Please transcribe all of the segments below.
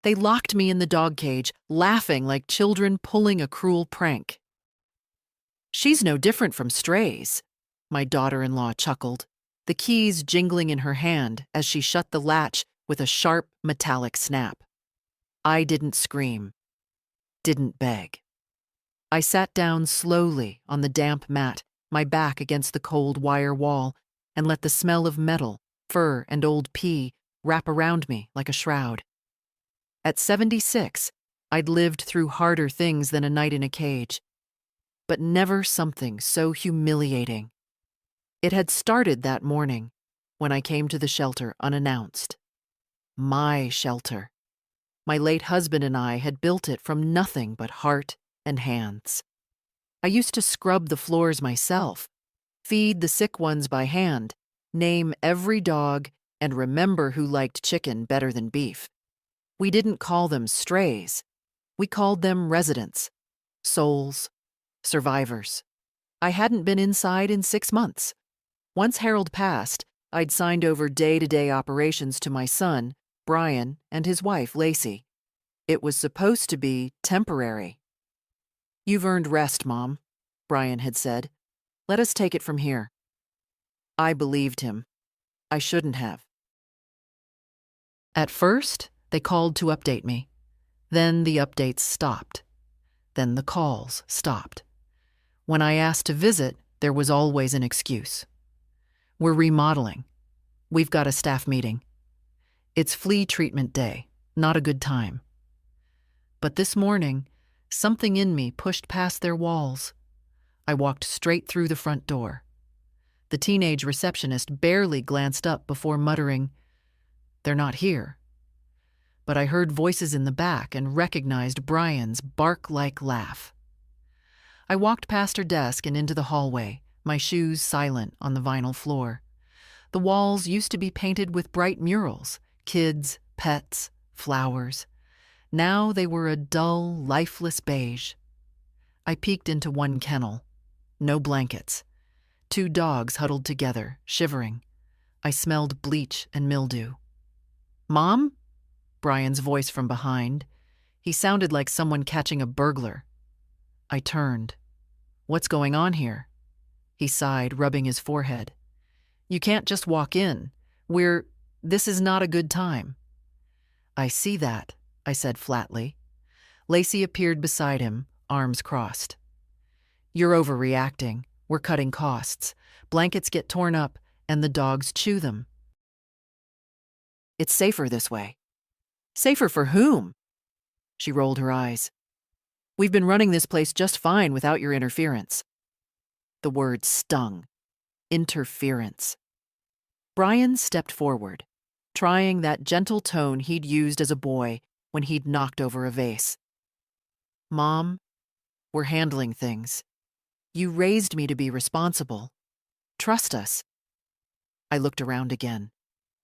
They locked me in the dog cage, laughing like children pulling a cruel prank. She's no different from strays, my daughter-in-law chuckled, the keys jingling in her hand as she shut the latch with a sharp, metallic snap. I didn't scream, didn't beg. I sat down slowly on the damp mat, my back against the cold wire wall, and let the smell of metal, fur, and old pee wrap around me like a shroud. At 76, I'd lived through harder things than a night in a cage, but never something so humiliating. It had started that morning when I came to the shelter unannounced. My shelter. My late husband and I had built it from nothing but heart and hands. I used to scrub the floors myself, feed the sick ones by hand, name every dog, and remember who liked chicken better than beef. We didn't call them strays. We called them residents, souls, survivors. I hadn't been inside in 6 months. Once Harold passed, I'd signed over day-to-day operations to my son, Brian, and his wife, Lacey. It was supposed to be temporary. "You've earned rest, Mom," Brian had said. "Let us take it from here." I believed him. I shouldn't have. At first, they called to update me. Then the updates stopped. Then the calls stopped. When I asked to visit, there was always an excuse. "We're remodeling. We've got a staff meeting. It's flea treatment day, not a good time." But this morning, something in me pushed past their walls. I walked straight through the front door. The teenage receptionist barely glanced up before muttering, "They're not here." But I heard voices in the back and recognized Brian's bark-like laugh. I walked past her desk and into the hallway, my shoes silent on the vinyl floor. The walls used to be painted with bright murals, kids, pets, flowers. Now they were a dull, lifeless beige. I peeked into one kennel. No blankets. 2 dogs huddled together, shivering. I smelled bleach and mildew. "Mom?" Brian's voice from behind. He sounded like someone catching a burglar. I turned. "What's going on here?" He sighed, rubbing his forehead. "You can't just walk in. This is not a good time." "I see that," I said flatly. Lacey appeared beside him, arms crossed. "You're overreacting. We're cutting costs. Blankets get torn up, and the dogs chew them. It's safer this way." "Safer for whom?" She rolled her eyes. "We've been running this place just fine without your interference." The word stung. Interference. Brian stepped forward, trying that gentle tone he'd used as a boy when he'd knocked over a vase. "Mom, we're handling things. You raised me to be responsible. Trust us." I looked around again,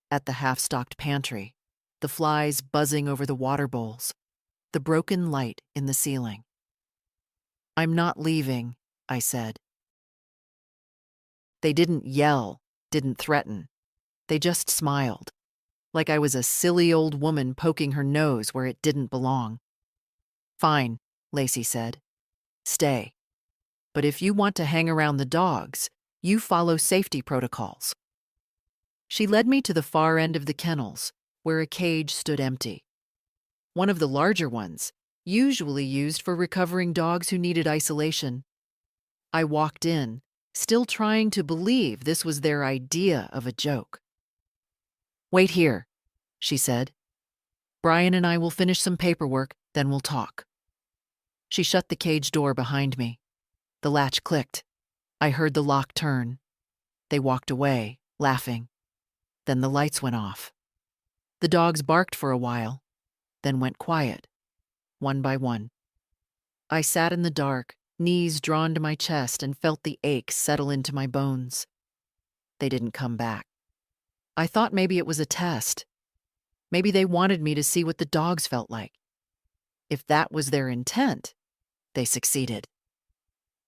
at the half-stocked pantry, the flies buzzing over the water bowls, the broken light in the ceiling. "I'm not leaving," I said. They didn't yell, didn't threaten. They just smiled, like I was a silly old woman poking her nose where it didn't belong. "Fine," Lacey said. "Stay. But if you want to hang around the dogs, you follow safety protocols." She led me to the far end of the kennels, where a cage stood empty. One of the larger ones, usually used for recovering dogs who needed isolation. I walked in, still trying to believe this was their idea of a joke. "Wait here," she said. "Brian and I will finish some paperwork, then we'll talk." She shut the cage door behind me. The latch clicked. I heard the lock turn. They walked away, laughing. Then the lights went off. The dogs barked for a while, then went quiet, one by one. I sat in the dark, knees drawn to my chest, and felt the ache settle into my bones. They didn't come back. I thought maybe it was a test. Maybe they wanted me to see what the dogs felt like. If that was their intent, they succeeded.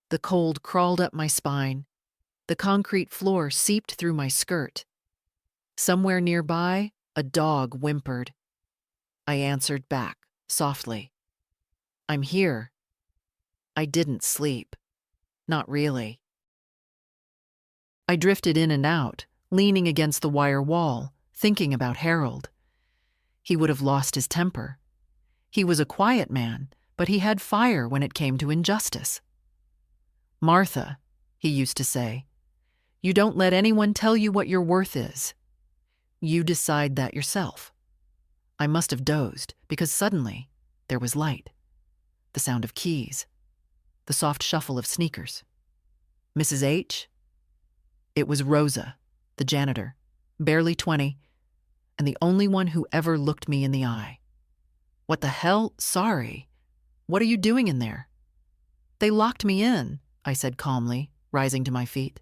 The cold crawled up my spine. The concrete floor seeped through my skirt. Somewhere nearby, a dog whimpered. I answered back, softly. I'm here. I didn't sleep. Not really. I drifted in and out, leaning against the wire wall, thinking about Harold. He would have lost his temper. He was a quiet man, but he had fire when it came to injustice. Martha, he used to say, you don't let anyone tell you what your worth is. You decide that yourself. I must have dozed, because suddenly there was light. The sound of keys. The soft shuffle of sneakers. Mrs. H? It was Rosa, the janitor, barely 20, and the only one who ever looked me in the eye. What the hell? Sorry. What are you doing in there? They locked me in, I said calmly, rising to my feet.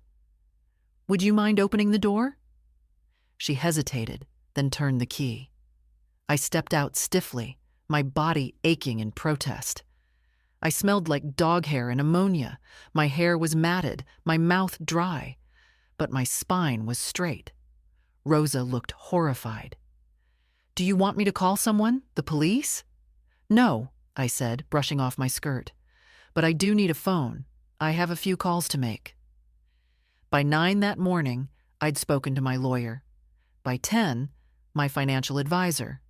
Would you mind opening the door? She hesitated, then turned the key. I stepped out stiffly, my body aching in protest. I smelled like dog hair and ammonia. My hair was matted, my mouth dry, but my spine was straight. Rosa looked horrified. Do you want me to call someone? The police? No, I said, brushing off my skirt. But I do need a phone. I have a few calls to make. By 9 that morning, I'd spoken to my lawyer. By 10, my financial advisor.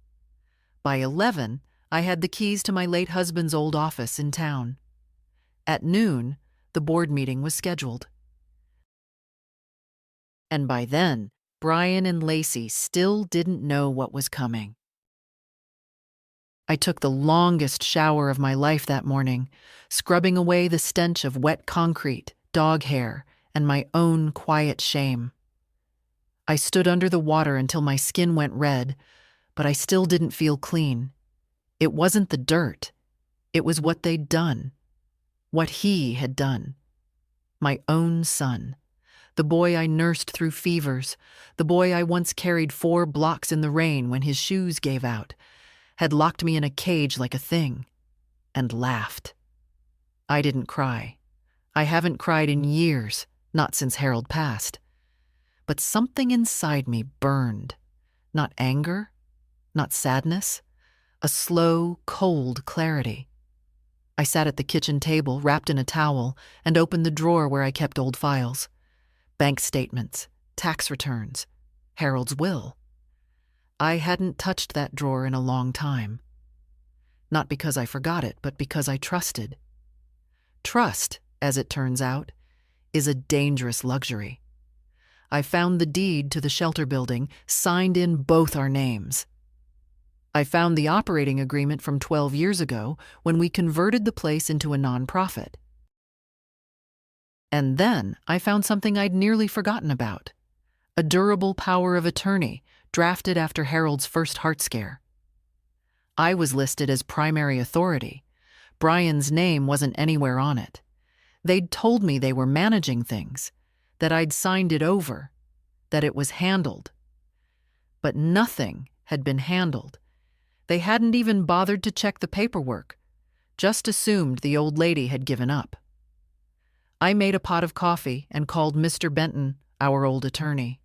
By 11, I had the keys to my late husband's old office in town. At noon, the board meeting was scheduled. And by then, Brian and Lacey still didn't know what was coming. I took the longest shower of my life that morning, scrubbing away the stench of wet concrete, dog hair, and my own quiet shame. I stood under the water until my skin went red, but I still didn't feel clean. It wasn't the dirt. It was what they'd done. What he had done. My own son. The boy I nursed through fevers. The boy I once carried 4 blocks in the rain when his shoes gave out. Had locked me in a cage like a thing. And laughed. I didn't cry. I haven't cried in years, not since Harold passed. But something inside me burned. Not anger, not sadness. A slow, cold clarity. I sat at the kitchen table, wrapped in a towel, and opened the drawer where I kept old files. Bank statements, tax returns, Harold's will. I hadn't touched that drawer in a long time. Not because I forgot it, but because I trusted. Trust, as it turns out, is a dangerous luxury. I found the deed to the shelter building, signed in both our names. I found the operating agreement from 12 years ago when we converted the place into a nonprofit. And then I found something I'd nearly forgotten about. A durable power of attorney drafted after Harold's first heart scare. I was listed as primary authority. Brian's name wasn't anywhere on it. They'd told me they were managing things, that I'd signed it over, that it was handled. But nothing had been handled. They hadn't even bothered to check the paperwork, just assumed the old lady had given up. I made a pot of coffee and called Mr. Benton, our old attorney.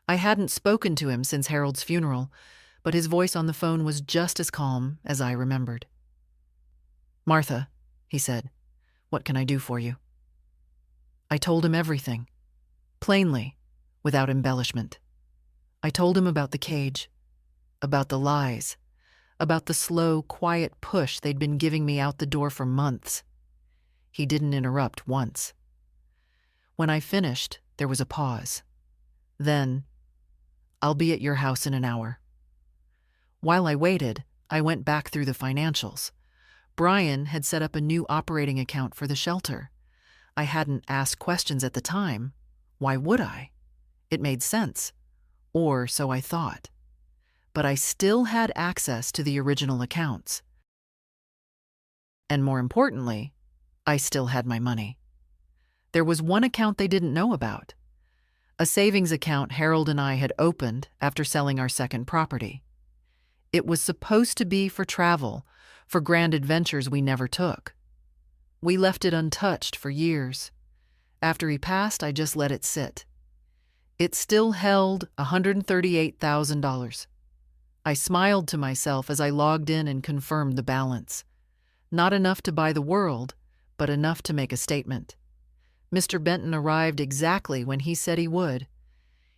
I hadn't spoken to him since Harold's funeral, but his voice on the phone was just as calm as I remembered. Martha, he said, what can I do for you? I told him everything, plainly, without embellishment. I told him about the cage, about the lies, about the slow, quiet push they'd been giving me out the door for months. He didn't interrupt once. When I finished, there was a pause. Then, I'll be at your house in an hour. While I waited, I went back through the financials. Brian had set up a new operating account for the shelter. I hadn't asked questions at the time. Why would I? It made sense. Or so I thought. But I still had access to the original accounts. And more importantly, I still had my money. There was one account they didn't know about. A savings account Harold and I had opened after selling our second property. It was supposed to be for travel, for grand adventures we never took. We left it untouched for years. After he passed, I just let it sit. It still held $138,000. I smiled to myself as I logged in and confirmed the balance. Not enough to buy the world, but enough to make a statement. Mr. Benton arrived exactly when he said he would.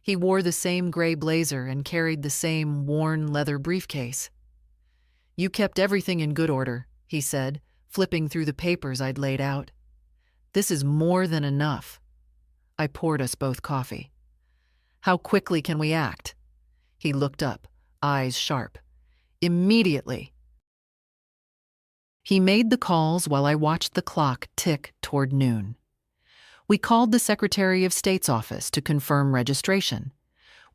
He wore the same gray blazer and carried the same worn leather briefcase. "You kept everything in good order," he said, flipping through the papers I'd laid out. "This is more than enough." I poured us both coffee. "How quickly can we act?" He looked up, eyes sharp. "Immediately." He made the calls while I watched the clock tick toward noon. We called the Secretary of State's office to confirm registration.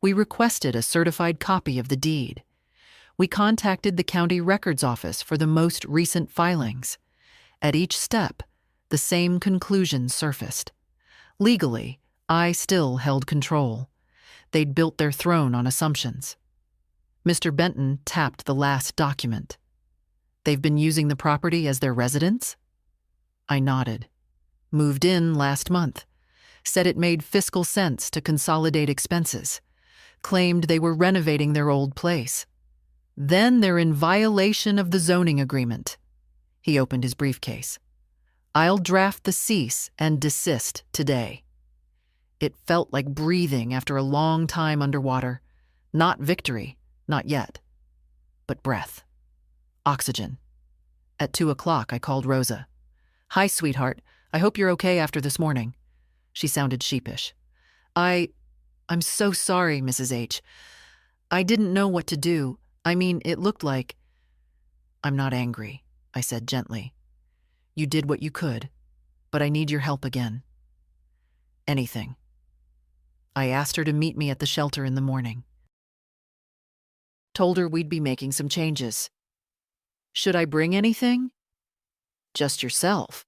We requested a certified copy of the deed. We contacted the county records office for the most recent filings. At each step, the same conclusion surfaced. Legally, I still held control. They'd built their throne on assumptions. Mr. Benton tapped the last document. "They've been using the property as their residence?" I nodded. "Moved in last month. Said it made fiscal sense to consolidate expenses. Claimed they were renovating their old place. Then they're in violation of the zoning agreement." He opened his briefcase. "I'll draft the cease and desist today." It felt like breathing after a long time underwater. Not victory, not yet. But breath. Oxygen. At 2 o'clock, I called Rosa. "Hi, sweetheart. I hope you're okay after this morning." She sounded sheepish. I'm so sorry, Mrs. H. I didn't know what to do. I mean, it looked like—" "I'm not angry," I said gently. "You did what you could, but I need your help again." "Anything." I asked her to meet me at the shelter in the morning. Told her we'd be making some changes. "Should I bring anything?" "Just yourself.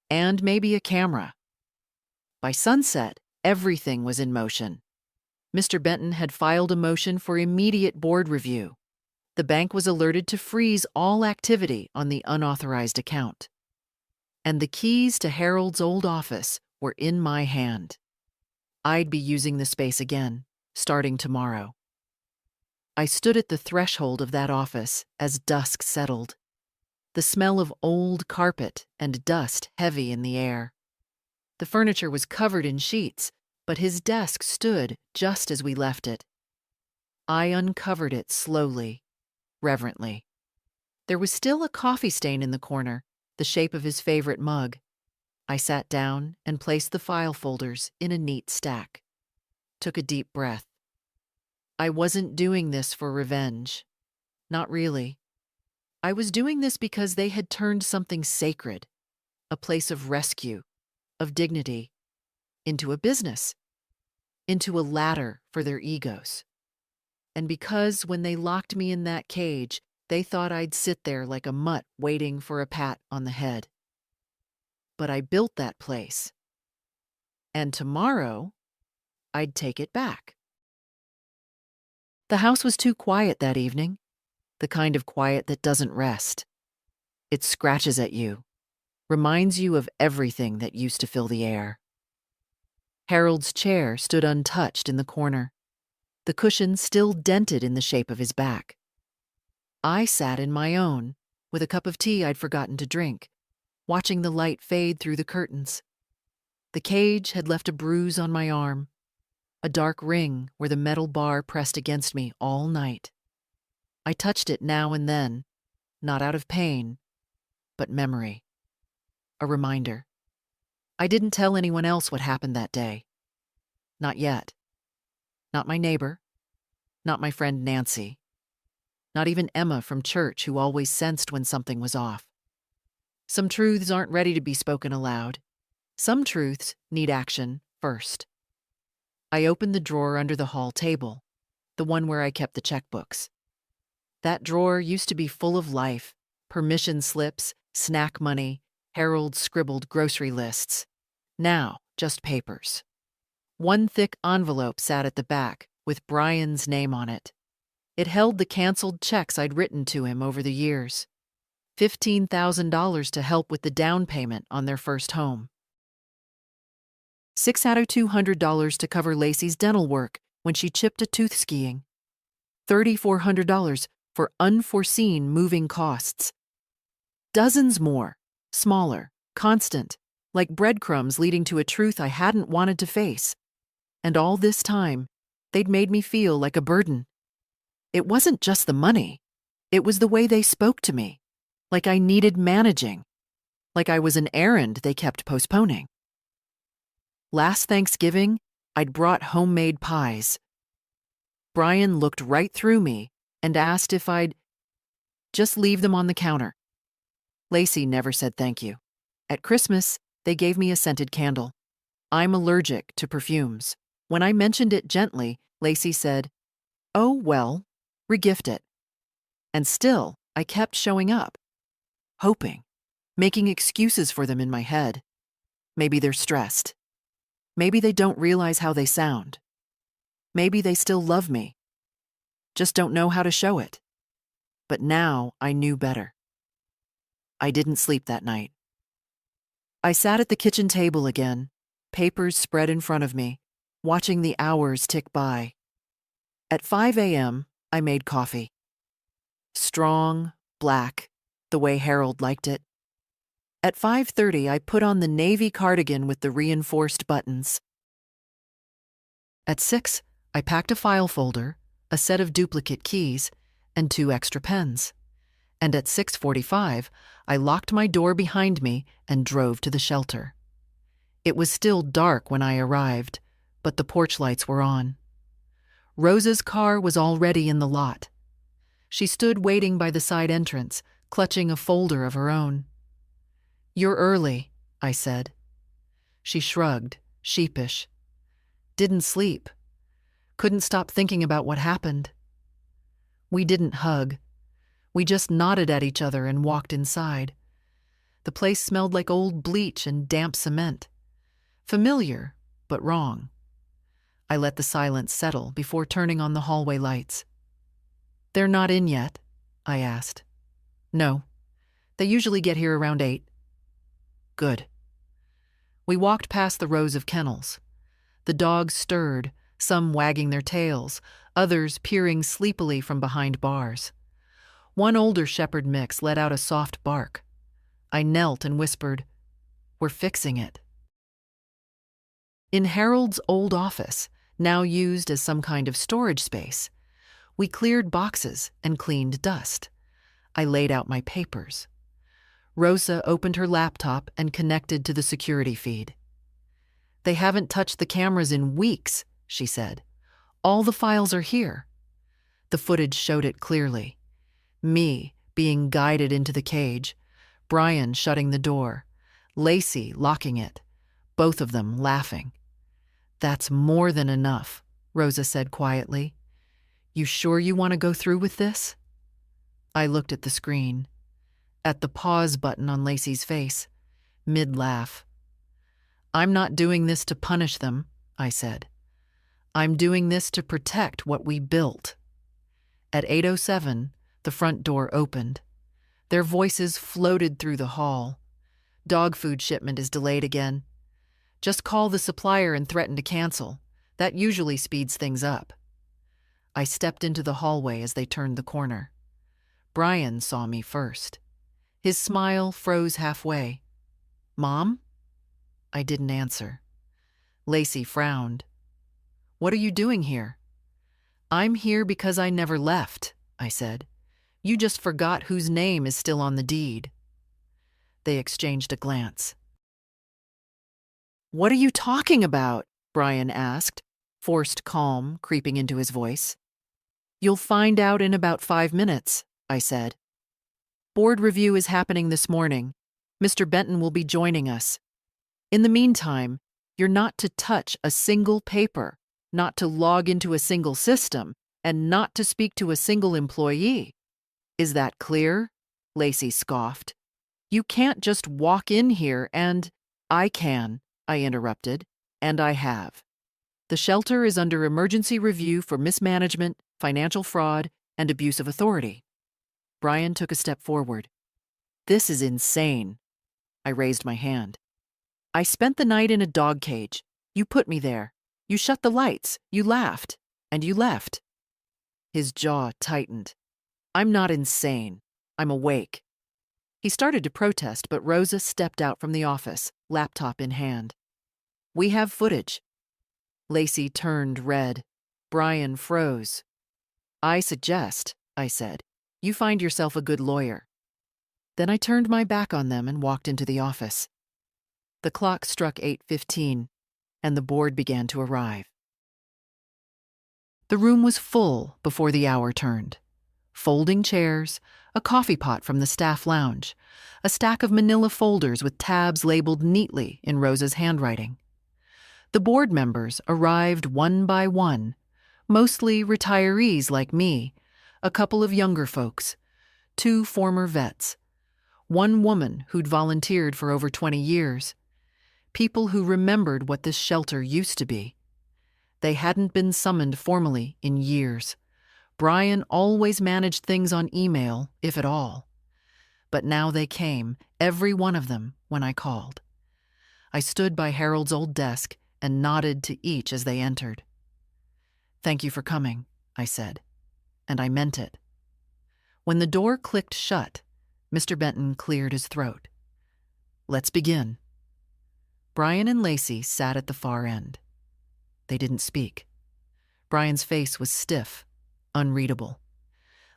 And maybe a camera." By sunset, everything was in motion. Mr. Benton had filed a motion for immediate board review. The bank was alerted to freeze all activity on the unauthorized account. And the keys to Harold's old office were in my hand. I'd be using the space again, starting tomorrow. I stood at the threshold of that office as dusk settled. The smell of old carpet and dust heavy in the air. The furniture was covered in sheets, but his desk stood just as we left it. I uncovered it slowly, reverently. There was still a coffee stain in the corner, the shape of his favorite mug. I sat down and placed the file folders in a neat stack. Took a deep breath. I wasn't doing this for revenge. Not really. I was doing this because they had turned something sacred, a place of rescue, of dignity, into a business, into a ladder for their egos. And because when they locked me in that cage, they thought I'd sit there like a mutt waiting for a pat on the head. But I built that place. And tomorrow, I'd take it back. The house was too quiet that evening, the kind of quiet that doesn't rest. It scratches at you, reminds you of everything that used to fill the air. Harold's chair stood untouched in the corner, the cushion still dented in the shape of his back. I sat in my own, with a cup of tea I'd forgotten to drink, watching the light fade through the curtains. The cage had left a bruise on my arm, a dark ring where the metal bar pressed against me all night. I touched it now and then, not out of pain, but memory. A reminder. I didn't tell anyone else what happened that day. Not yet. Not my neighbor. Not my friend Nancy. Not even Emma from church, who always sensed when something was off. Some truths aren't ready to be spoken aloud. Some truths need action first. I opened the drawer under the hall table, the one where I kept the checkbooks. That drawer used to be full of life, permission slips, snack money, Harold scribbled grocery lists. Now, just papers. One thick envelope sat at the back, with Brian's name on it. It held the canceled checks I'd written to him over the years. $15,000 to help with the down payment on their first home. $6 out of $200 to cover Lacey's dental work when she chipped a tooth skiing. $3,400 for unforeseen moving costs. Dozens more, smaller, constant, like breadcrumbs leading to a truth I hadn't wanted to face. And all this time, they'd made me feel like a burden. It wasn't just the money. It was the way they spoke to me, like I needed managing, like I was an errand they kept postponing. Last Thanksgiving, I'd brought homemade pies. Brian looked right through me and asked if I'd just leave them on the counter. Lacey never said thank you. At Christmas, they gave me a scented candle. I'm allergic to perfumes. When I mentioned it gently, Lacey said, "Oh, well, regift it." And still, I kept showing up, hoping, making excuses for them in my head. Maybe they're stressed. Maybe they don't realize how they sound. Maybe they still love me, just don't know how to show it. But now I knew better. I didn't sleep that night. I sat at the kitchen table again, papers spread in front of me, watching the hours tick by. At 5 a.m., I made coffee. Strong, black, the way Harold liked it. At 5:30, I put on the navy cardigan with the reinforced buttons. At 6, I packed a file folder, a set of duplicate keys, and 2 extra pens. And at 6:45, I locked my door behind me and drove to the shelter. It was still dark when I arrived, but the porch lights were on. Rosa's car was already in the lot. She stood waiting by the side entrance, clutching a folder of her own. "You're early," I said. She shrugged, sheepish. "Didn't sleep. Couldn't stop thinking about what happened." We didn't hug. We just nodded at each other and walked inside. The place smelled like old bleach and damp cement. Familiar, but wrong. I let the silence settle before turning on the hallway lights. "They're not in yet?" I asked. "No. They usually get here around 8. "Good." We walked past the rows of kennels. The dogs stirred, some wagging their tails, others peering sleepily from behind bars. One older shepherd mix let out a soft bark. I knelt and whispered, "We're fixing it." In Harold's old office, now used as some kind of storage space, we cleared boxes and cleaned dust. I laid out my papers. Rosa opened her laptop and connected to the security feed. "They haven't touched the cameras in weeks," she said. "All the files are here." The footage showed it clearly. Me being guided into the cage, Brian shutting the door, Lacey locking it, both of them laughing. "That's more than enough," Rosa said quietly. "You sure you want to go through with this?" I looked at the screen, at the pause button on Lacey's face, mid-laugh. "I'm not doing this to punish them," I said. "I'm doing this to protect what we built." At 8:07, the front door opened. Their voices floated through the hall. "Dog food shipment is delayed again. Just call the supplier and threaten to cancel. That usually speeds things up." I stepped into the hallway as they turned the corner. Brian saw me first. His smile froze halfway. "Mom?" I didn't answer. Lacey frowned. "What are you doing here?" "I'm here because I never left," I said. "You just forgot whose name is still on the deed." They exchanged a glance. "What are you talking about?" Brian asked, forced calm creeping into his voice. "You'll find out in about 5 minutes," I said. "Board review is happening this morning. Mr. Benton will be joining us. In the meantime, you're not to touch a single paper, not to log into a single system, and not to speak to a single employee. Is that clear?" Lacey scoffed. "You can't just walk in here and—" "I can," I interrupted, "and I have. The shelter is under emergency review for mismanagement, financial fraud, and abuse of authority." Brian took a step forward. "This is insane." I raised my hand. "I spent the night in a dog cage. You put me there. You shut the lights. You laughed. And you left." His jaw tightened. "I'm not insane. I'm awake." He started to protest, but Rosa stepped out from the office, laptop in hand. "We have footage." Lacey turned red. Brian froze. "I suggest," I said, "you find yourself a good lawyer." Then I turned my back on them and walked into the office. The clock struck 8:15, and the board began to arrive. The room was full before the hour turned. Folding chairs, a coffee pot from the staff lounge, a stack of manila folders with tabs labeled neatly in Rosa's handwriting. The board members arrived one by one, mostly retirees like me, a couple of younger folks, 2 former vets, 1 woman who'd volunteered for over 20 years, people who remembered what this shelter used to be. They hadn't been summoned formally in years. Brian always managed things on email, if at all. But now they came, every one of them, when I called. I stood by Harold's old desk and nodded to each as they entered. "Thank you for coming," I said, and I meant it. When the door clicked shut, Mr. Benton cleared his throat. "Let's begin." Brian and Lacey sat at the far end. They didn't speak. Brian's face was stiff, unreadable.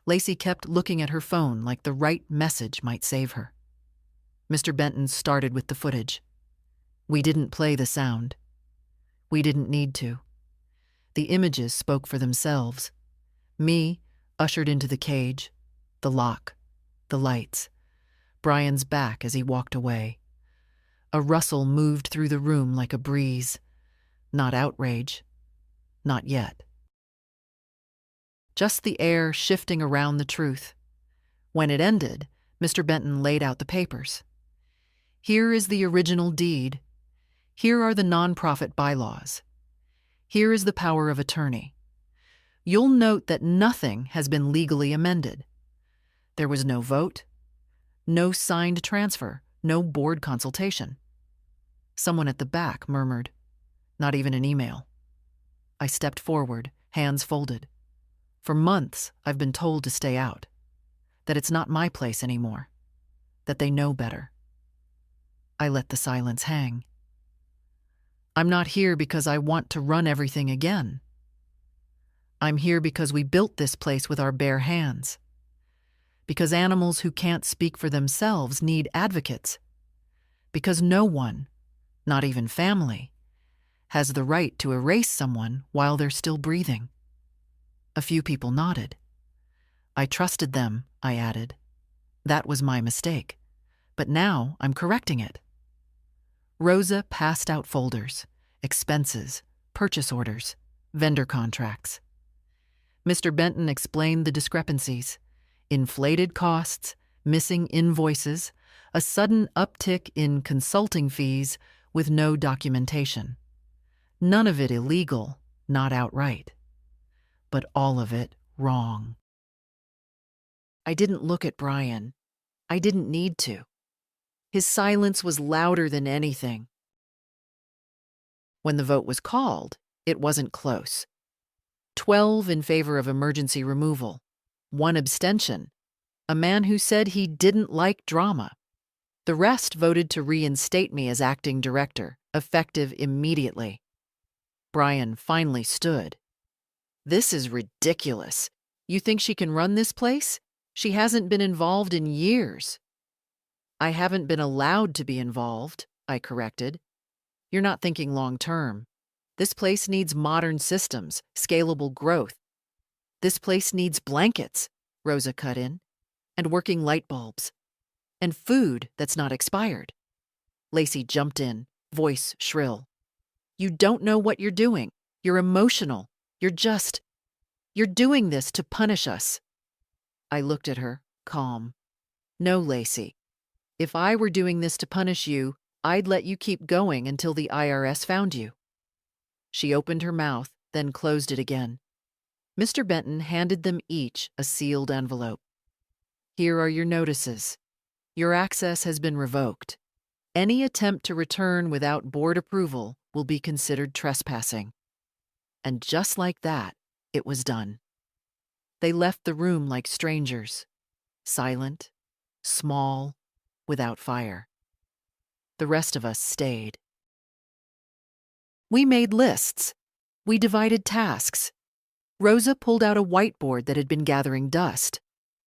Lacey kept looking at her phone like the right message might save her. Mr. Benton started with the footage. We didn't play the sound. We didn't need to. The images spoke for themselves. Me, ushered into the cage, the lock, the lights, Brian's back as he walked away. A rustle moved through the room like a breeze. Not outrage. Not yet. Just the air shifting around the truth. When it ended, Mr. Benton laid out the papers. "Here is the original deed. Here are the nonprofit bylaws. Here is the power of attorney. You'll note that nothing has been legally amended. There was no vote, no signed transfer, no board consultation." Someone at the back murmured, "Not even an email." I stepped forward, hands folded. For months, I've been told to stay out, that it's not my place anymore, that they know better. I let the silence hang. I'm not here because I want to run everything again. I'm here because we built this place with our bare hands. Because animals who can't speak for themselves need advocates. Because no one, not even family, has the right to erase someone while they're still breathing. A few people nodded. I trusted them, I added. That was my mistake. But now I'm correcting it. Rosa passed out folders, expenses, purchase orders, vendor contracts. Mr. Benton explained the discrepancies: inflated costs, missing invoices, a sudden uptick in consulting fees with no documentation. None of it illegal, not outright, but all of it wrong. I didn't look at Brian. I didn't need to. His silence was louder than anything. When the vote was called, it wasn't close. 12 in favor of emergency removal, 1 abstention, a man who said he didn't like drama. The rest voted to reinstate me as acting director, effective immediately. Brian finally stood. "This is ridiculous. You think she can run this place? She hasn't been involved in years." "I haven't been allowed to be involved," I corrected. "You're not thinking long term. This place needs modern systems, scalable growth. This place needs blankets," Rosa cut in, "and working light bulbs, and food that's not expired." Lacey jumped in, voice shrill. "You don't know what you're doing. You're emotional. You're doing this to punish us." I looked at her, calm. "No, Lacey. If I were doing this to punish you, I'd let you keep going until the IRS found you." She opened her mouth, then closed it again. Mr. Benton handed them each a sealed envelope. "Here are your notices. Your access has been revoked. Any attempt to return without board approval will be considered trespassing." And just like that, it was done. They left the room like strangers, silent, small, without fire. The rest of us stayed. We made lists. We divided tasks. Rosa pulled out a whiteboard that had been gathering dust.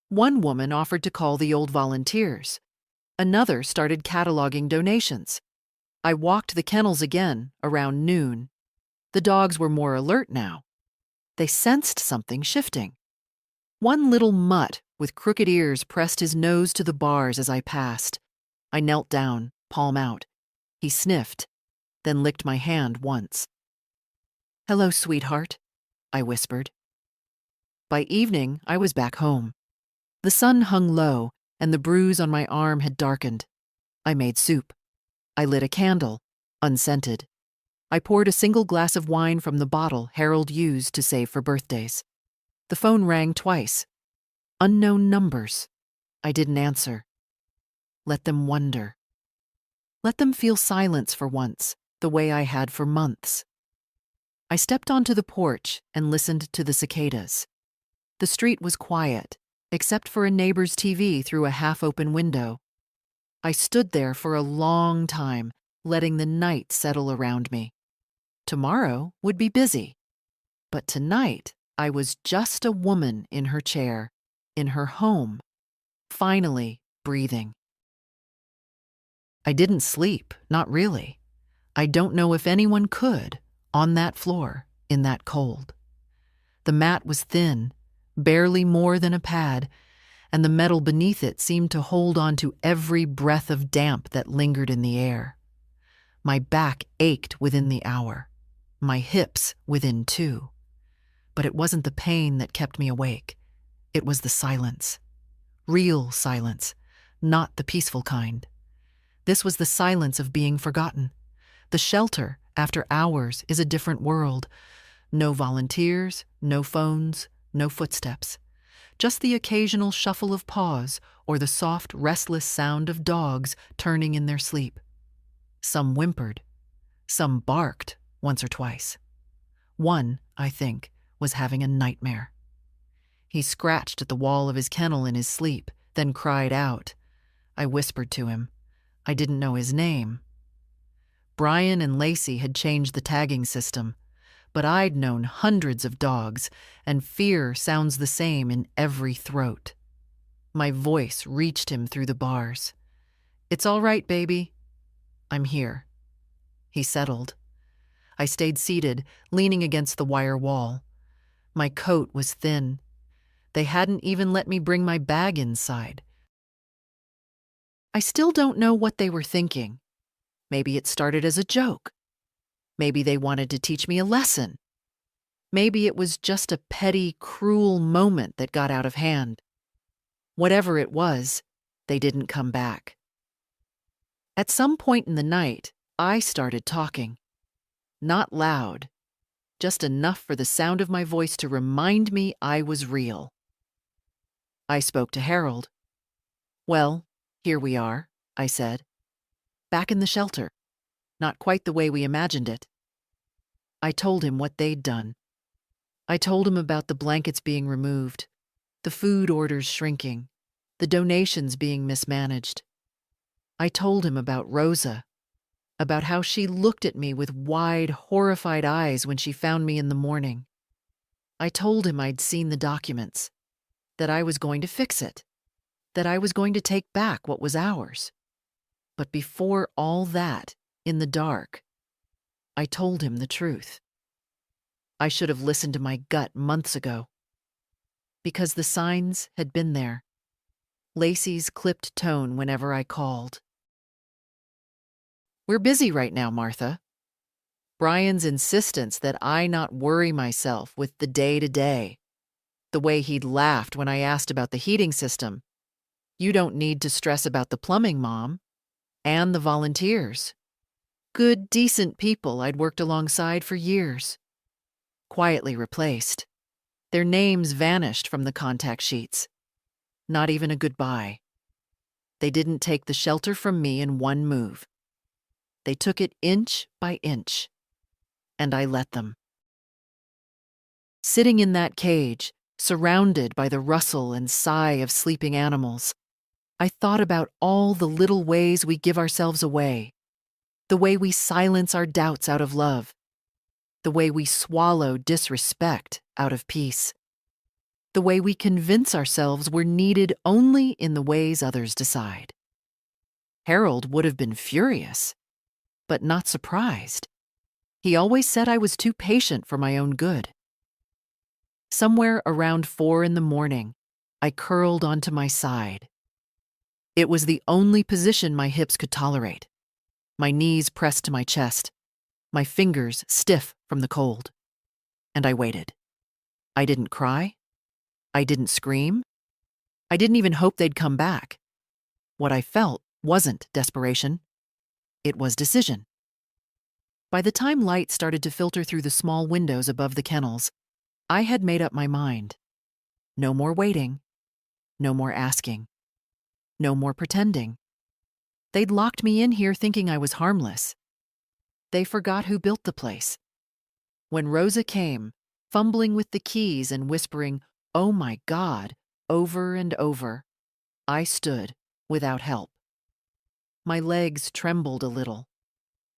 One woman offered to call the old volunteers. Another started cataloging donations. I walked the kennels again around noon. The dogs were more alert now. They sensed something shifting. One little mutt with crooked ears pressed his nose to the bars as I passed. I knelt down, palm out. He sniffed, then licked my hand once. "Hello, sweetheart," I whispered. By evening, I was back home. The sun hung low, and the bruise on my arm had darkened. I made soup. I lit a candle, unscented. I poured a single glass of wine from the bottle Harold used to save for birthdays. The phone rang twice. Unknown numbers. I didn't answer. Let them wonder. Let them feel silence for once, the way I had for months. I stepped onto the porch and listened to the cicadas. The street was quiet, except for a neighbor's TV through a half-open window. I stood there for a long time, letting the night settle around me. Tomorrow would be busy. But tonight, I was just a woman in her chair, in her home, finally breathing. I didn't sleep, not really. I don't know if anyone could, on that floor, in that cold. The mat was thin, barely more than a pad, and the metal beneath it seemed to hold on to every breath of damp that lingered in the air. My back ached within the hour, my hips within 2. But it wasn't the pain that kept me awake. It was the silence. Real silence, not the peaceful kind. This was the silence of being forgotten. The shelter, after hours, is a different world. No volunteers, no phones, no footsteps. Just the occasional shuffle of paws or the soft, restless sound of dogs turning in their sleep. Some whimpered. Some barked once or twice. One, I think, was having a nightmare. He scratched at the wall of his kennel in his sleep, then cried out. I whispered to him. I didn't know his name. Brian and Lacey had changed the tagging system, but I'd known hundreds of dogs, and fear sounds the same in every throat. My voice reached him through the bars. It's all right, baby. I'm here. He settled. I stayed seated, leaning against the wire wall. My coat was thin. They hadn't even let me bring my bag inside. I still don't know what they were thinking. Maybe it started as a joke. Maybe they wanted to teach me a lesson. Maybe it was just a petty, cruel moment that got out of hand. Whatever it was, they didn't come back. At some point in the night, I started talking. Not loud, just enough for the sound of my voice to remind me I was real. I spoke to Harold. Well, here we are, I said. Back in the shelter. Not quite the way we imagined it. I told him what they'd done. I told him about the blankets being removed, the food orders shrinking, the donations being mismanaged. I told him about Rosa, about how she looked at me with wide, horrified eyes when she found me in the morning. I told him I'd seen the documents, that I was going to fix it, that I was going to take back what was ours. But before all that, in the dark, I told him the truth. I should have listened to my gut months ago. Because the signs had been there. Lacey's clipped tone whenever I called. We're busy right now, Martha. Brian's insistence that I not worry myself with the day-to-day. The way he'd laughed when I asked about the heating system. You don't need to stress about the plumbing, Mom. And the volunteers. Good, decent people I'd worked alongside for years. Quietly replaced. Their names vanished from the contact sheets. Not even a goodbye. They didn't take the shelter from me in one move. They took it inch by inch. And I let them. Sitting in that cage, Surrounded by the rustle and sigh of sleeping animals, I thought about all the little ways we give ourselves away, the way we silence our doubts out of love, the way we swallow disrespect out of peace, the way we convince ourselves we're needed only in the ways others decide. Harold would have been furious, but not surprised. He always said I was too patient for my own good. Somewhere around 4 in the morning, I curled onto my side. It was the only position my hips could tolerate. My knees pressed to my chest, my fingers stiff from the cold. And I waited. I didn't cry. I didn't scream. I didn't even hope they'd come back. What I felt wasn't desperation. It was decision. By the time light started to filter through the small windows above the kennels, I had made up my mind. No more waiting. No more asking. No more pretending. They'd locked me in here thinking I was harmless. They forgot who built the place. When Rosa came, fumbling with the keys and whispering, "Oh my God," over and over, I stood without help. My legs trembled a little,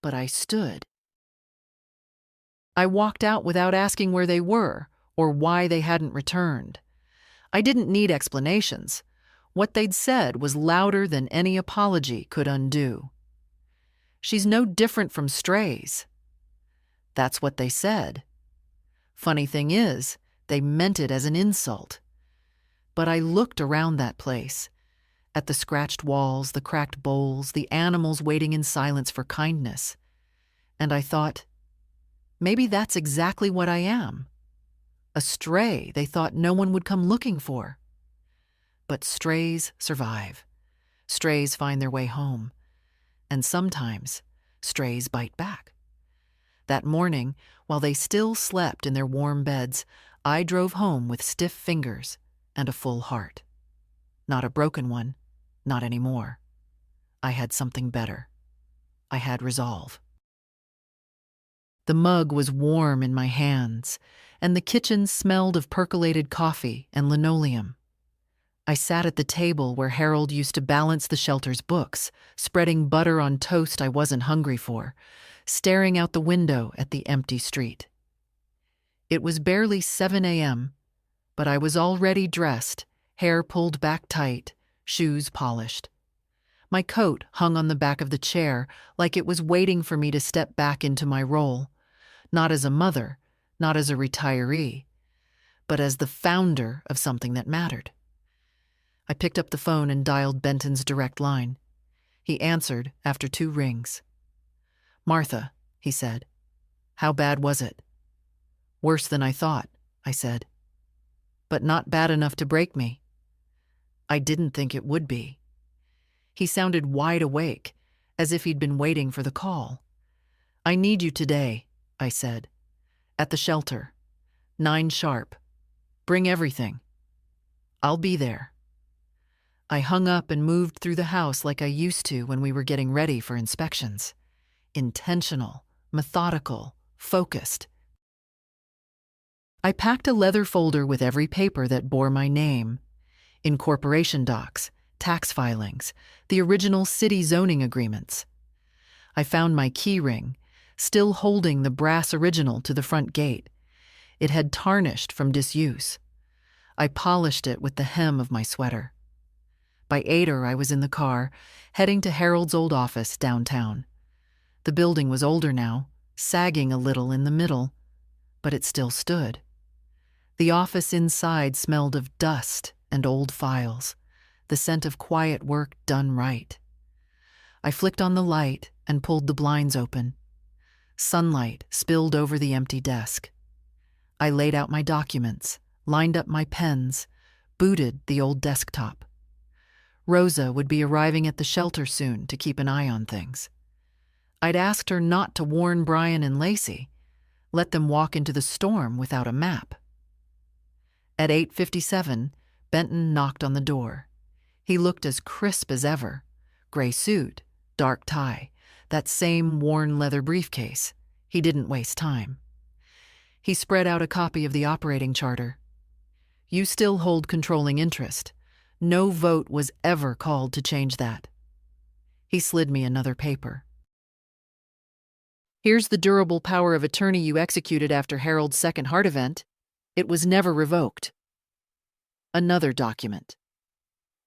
but I stood. I walked out without asking where they were or why they hadn't returned. I didn't need explanations. What they'd said was louder than any apology could undo. "She's no different from strays." That's what they said. Funny thing is, they meant it as an insult. But I looked around that place, at the scratched walls, the cracked bowls, the animals waiting in silence for kindness, and I thought, maybe that's exactly what I am. A stray they thought no one would come looking for. But strays survive. Strays find their way home. And sometimes, strays bite back. That morning, while they still slept in their warm beds, I drove home with stiff fingers and a full heart. Not a broken one, not anymore. I had something better. I had resolve. The mug was warm in my hands, and the kitchen smelled of percolated coffee and linoleum. I sat at the table where Harold used to balance the shelter's books, spreading butter on toast I wasn't hungry for, staring out the window at the empty street. It was barely 7 a.m., but I was already dressed, hair pulled back tight, shoes polished. My coat hung on the back of the chair like it was waiting for me to step back into my role, not as a mother, not as a retiree, but as the founder of something that mattered. I picked up the phone and dialed Benton's direct line. He answered after 2 rings. "Martha," he said. "How bad was it?" "Worse than I thought," I said. "But not bad enough to break me." I didn't think it would be. He sounded wide awake, as if he'd been waiting for the call. "I need you today," I said. "At the shelter. 9 sharp. Bring everything." "I'll be there." I hung up and moved through the house like I used to when we were getting ready for inspections. Intentional, methodical, focused. I packed a leather folder with every paper that bore my name. Incorporation docs, tax filings, the original city zoning agreements. I found my key ring, still holding the brass original to the front gate. It had tarnished from disuse. I polished it with the hem of my sweater. By 8 I was in the car, heading to Harold's old office downtown. The building was older now, sagging a little in the middle, but it still stood. The office inside smelled of dust and old files, the scent of quiet work done right. I flicked on the light and pulled the blinds open. Sunlight spilled over the empty desk. I laid out my documents, lined up my pens, booted the old desktop. Rosa would be arriving at the shelter soon to keep an eye on things. I'd asked her not to warn Brian and Lacey, let them walk into the storm without a map. At 8:57, Benton knocked on the door. He looked as crisp as ever, gray suit, dark tie, that same worn leather briefcase. He didn't waste time. He spread out a copy of the operating charter. You still hold controlling interest. No vote was ever called to change that. He slid me another paper. Here's the durable power of attorney you executed after Harold's second heart event. It was never revoked. Another document.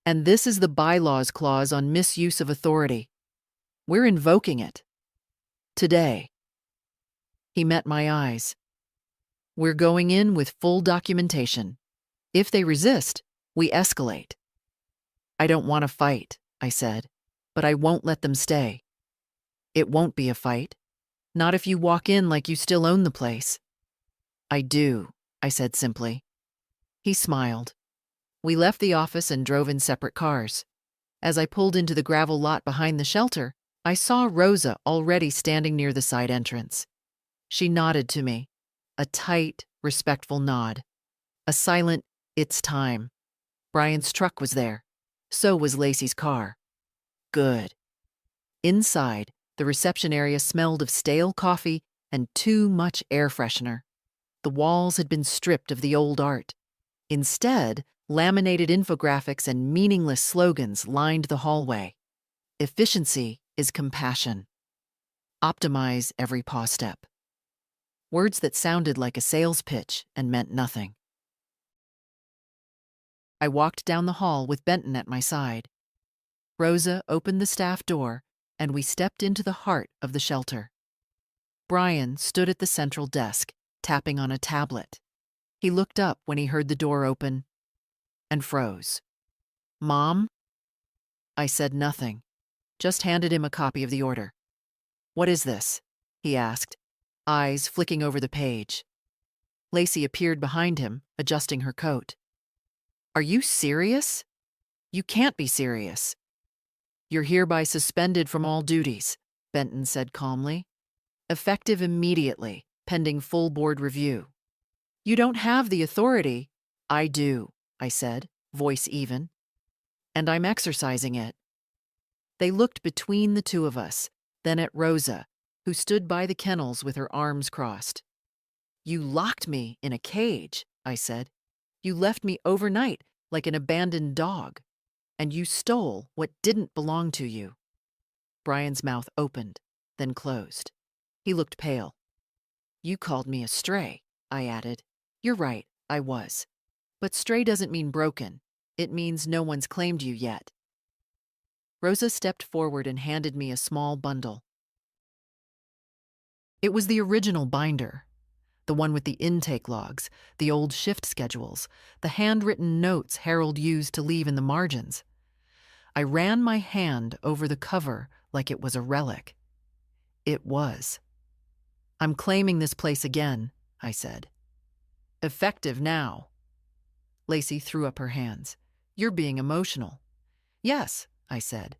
And this is the bylaws clause on misuse of authority. We're invoking it. Today. He met my eyes. We're going in with full documentation. If they resist, we escalate. I don't want to fight, I said, but I won't let them stay. It won't be a fight. Not if you walk in like you still own the place. I do, I said simply. He smiled. We left the office and drove in separate cars. As I pulled into the gravel lot behind the shelter, I saw Rosa already standing near the side entrance. She nodded to me, a tight, respectful nod. A silent, "It's time." Brian's truck was there. So was Lacey's car. Good. Inside, the reception area smelled of stale coffee and too much air freshener. The walls had been stripped of the old art. Instead, laminated infographics and meaningless slogans lined the hallway. Efficiency is compassion. Optimize every paw step. Words that sounded like a sales pitch and meant nothing. I walked down the hall with Benton at my side. Rosa opened the staff door, and we stepped into the heart of the shelter. Brian stood at the central desk, tapping on a tablet. He looked up when he heard the door open and froze. "Mom?" I said nothing, just handed him a copy of the order. "What is this?" he asked, eyes flicking over the page. Lacey appeared behind him, adjusting her coat. "Are you serious? You can't be serious." "You're hereby suspended from all duties," Benton said calmly. "Effective immediately, pending full board review." "You don't have the authority." "I do," I said, voice even. "And I'm exercising it." They looked between the two of us, then at Rosa, who stood by the kennels with her arms crossed. "You locked me in a cage," I said. "You left me overnight like an abandoned dog. And you stole what didn't belong to you." Brian's mouth opened, then closed. He looked pale. "You called me a stray," I added. "You're right, I was. But stray doesn't mean broken. It means no one's claimed you yet." Rosa stepped forward and handed me a small bundle. It was the original binder, the one with the intake logs, the old shift schedules, the handwritten notes Harold used to leave in the margins. I ran my hand over the cover like it was a relic. It was. "I'm claiming this place again," I said. "Effective now." Lacey threw up her hands. "You're being emotional." "Yes," I said,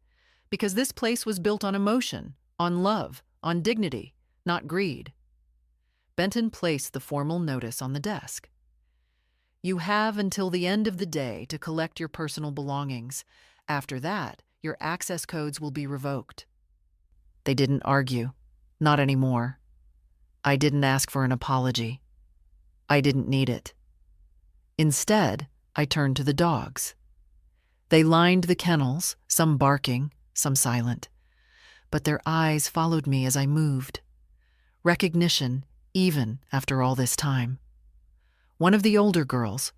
"because this place was built on emotion, on love, on dignity, not greed." Benton placed the formal notice on the desk. "You have until the end of the day to collect your personal belongings. After that, your access codes will be revoked." They didn't argue. Not anymore. I didn't ask for an apology. I didn't need it. Instead, I turned to the dogs. They lined the kennels, some barking, some silent. But their eyes followed me as I moved. Recognition, even after all this time. One of the older girls,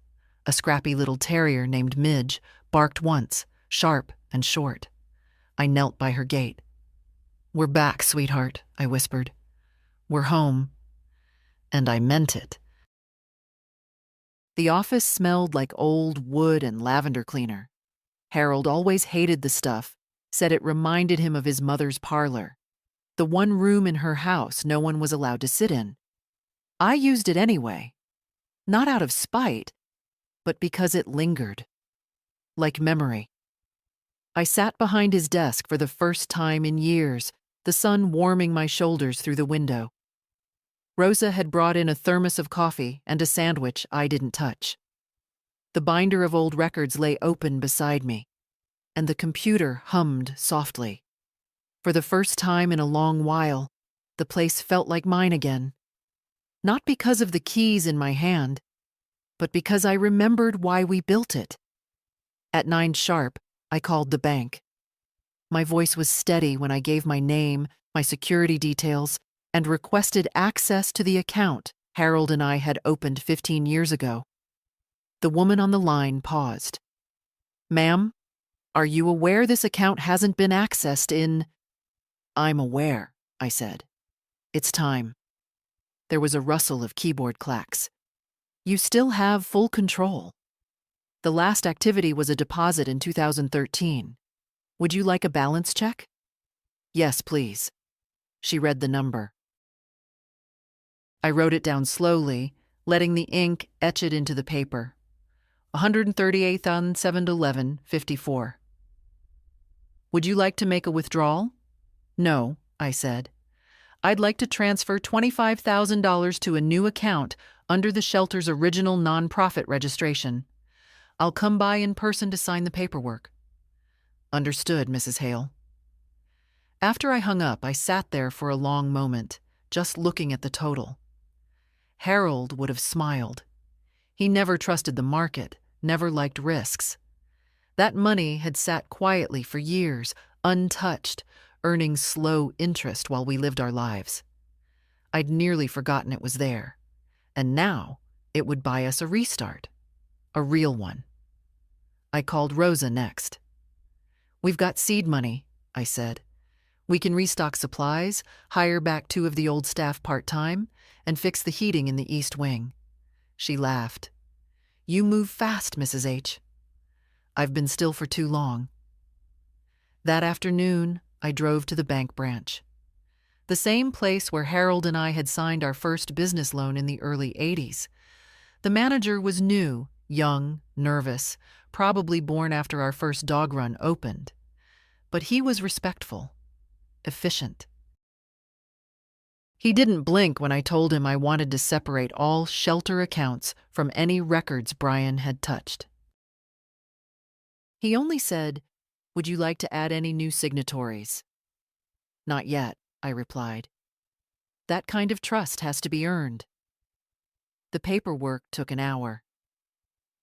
a scrappy little terrier named Midge, barked once, sharp and short. I knelt by her gate. "We're back, sweetheart," I whispered. "We're home." And I meant it. The office smelled like old wood and lavender cleaner. Harold always hated the stuff, said it reminded him of his mother's parlor, the one room in her house no one was allowed to sit in. I used it anyway, not out of spite, but because it lingered, like memory. I sat behind his desk for the first time in years, the sun warming my shoulders through the window. Rosa had brought in a thermos of coffee and a sandwich I didn't touch. The binder of old records lay open beside me, and the computer hummed softly. For the first time in a long while, the place felt like mine again. Not because of the keys in my hand, but because I remembered why we built it. At 9 sharp, I called the bank. My voice was steady when I gave my name, my security details, and requested access to the account Harold and I had opened 15 years ago. The woman on the line paused. "Ma'am, are you aware this account hasn't been accessed in—" "I'm aware," I said. "It's time." There was a rustle of keyboard clacks. "You still have full control. The last activity was a deposit in 2013. Would you like a balance check?" "Yes, please." She read the number. I wrote it down slowly, letting the ink etch it into the paper. 138th on 7/11/54. "Would you like to make a withdrawal?" "No," I said. "I'd like to transfer $25,000 to a new account under the shelter's original nonprofit registration. I'll come by in person to sign the paperwork." "Understood, Mrs. Hale." After I hung up, I sat there for a long moment, just looking at the total. Harold would have smiled. He never trusted the market, never liked risks. That money had sat quietly for years, untouched, earning slow interest while we lived our lives. I'd nearly forgotten it was there. And now it would buy us a restart. A real one. I called Rosa next. "We've got seed money," I said. "We can restock supplies, hire back 2 of the old staff part-time, and fix the heating in the East Wing." She laughed. "You move fast, Mrs. H." "I've been still for too long." That afternoon, I drove to the bank branch. The same place where Harold and I had signed our first business loan in the early 80s. The manager was new, young, nervous, probably born after our first dog run opened. But he was respectful, efficient. He didn't blink when I told him I wanted to separate all shelter accounts from any records Brian had touched. He only said, "Would you like to add any new signatories?" "Not yet," I replied. "That kind of trust has to be earned." The paperwork took an hour.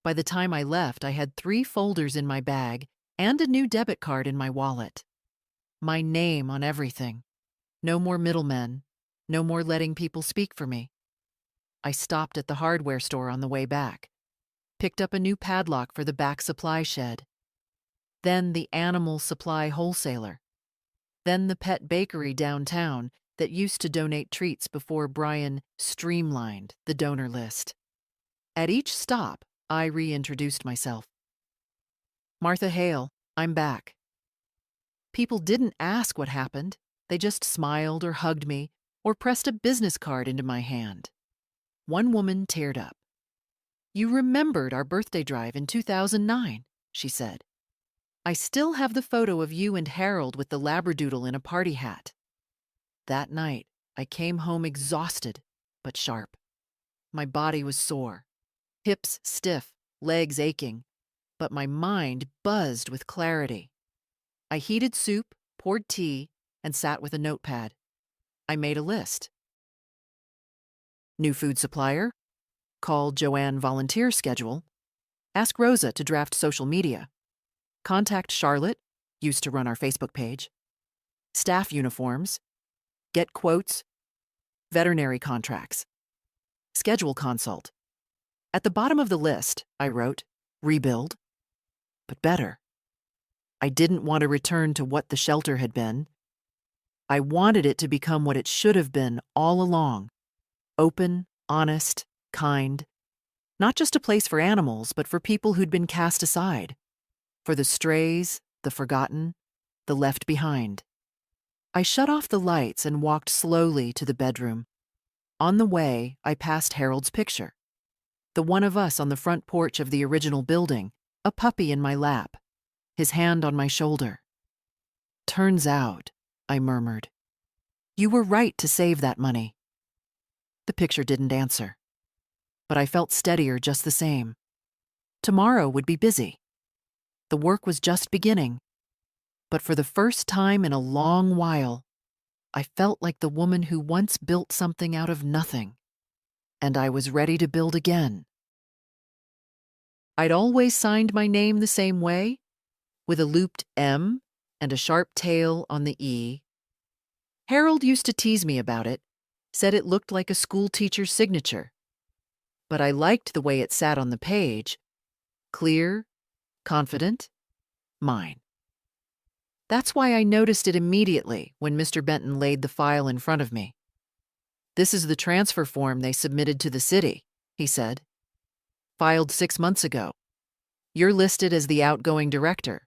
By the time I left, I had 3 folders in my bag and a new debit card in my wallet. My name on everything. No more middlemen. No more letting people speak for me. I stopped at the hardware store on the way back, picked up a new padlock for the back supply shed, then the animal supply wholesaler, then the pet bakery downtown that used to donate treats before Brian streamlined the donor list. At each stop, I reintroduced myself. "Martha Hale, I'm back." People didn't ask what happened. They just smiled or hugged me or pressed a business card into my hand. One woman teared up. "You remembered our birthday drive in 2009, she said. "I still have the photo of you and Harold with the Labradoodle in a party hat." That night, I came home exhausted, but sharp. My body was sore, hips stiff, legs aching, but my mind buzzed with clarity. I heated soup, poured tea, and sat with a notepad. I made a list. New food supplier. Call Joanne volunteer schedule. Ask Rosa to draft social media. Contact Charlotte, used to run our Facebook page. Staff uniforms. Get quotes. Veterinary contracts. Schedule consult. At the bottom of the list, I wrote, rebuild. But better. I didn't want to return to what the shelter had been. I wanted it to become what it should have been all along. Open, honest, kind. Not just a place for animals, but for people who'd been cast aside. For the strays, the forgotten, the left behind. I shut off the lights and walked slowly to the bedroom. On the way, I passed Harold's picture. The one of us on the front porch of the original building, a puppy in my lap, his hand on my shoulder. "Turns out," I murmured, "you were right to save that money." The picture didn't answer, but I felt steadier just the same. Tomorrow would be busy. The work was just beginning, but for the first time in a long while, I felt like the woman who once built something out of nothing, and I was ready to build again. I'd always signed my name the same way, with a looped M and a sharp tail on the E. Harold used to tease me about it, said it looked like a school teacher's signature. But I liked the way it sat on the page. Clear, confident, mine. That's why I noticed it immediately when Mr. Benton laid the file in front of me. "This is the transfer form they submitted to the city," he said. "Filed 6 months ago. You're listed as the outgoing director."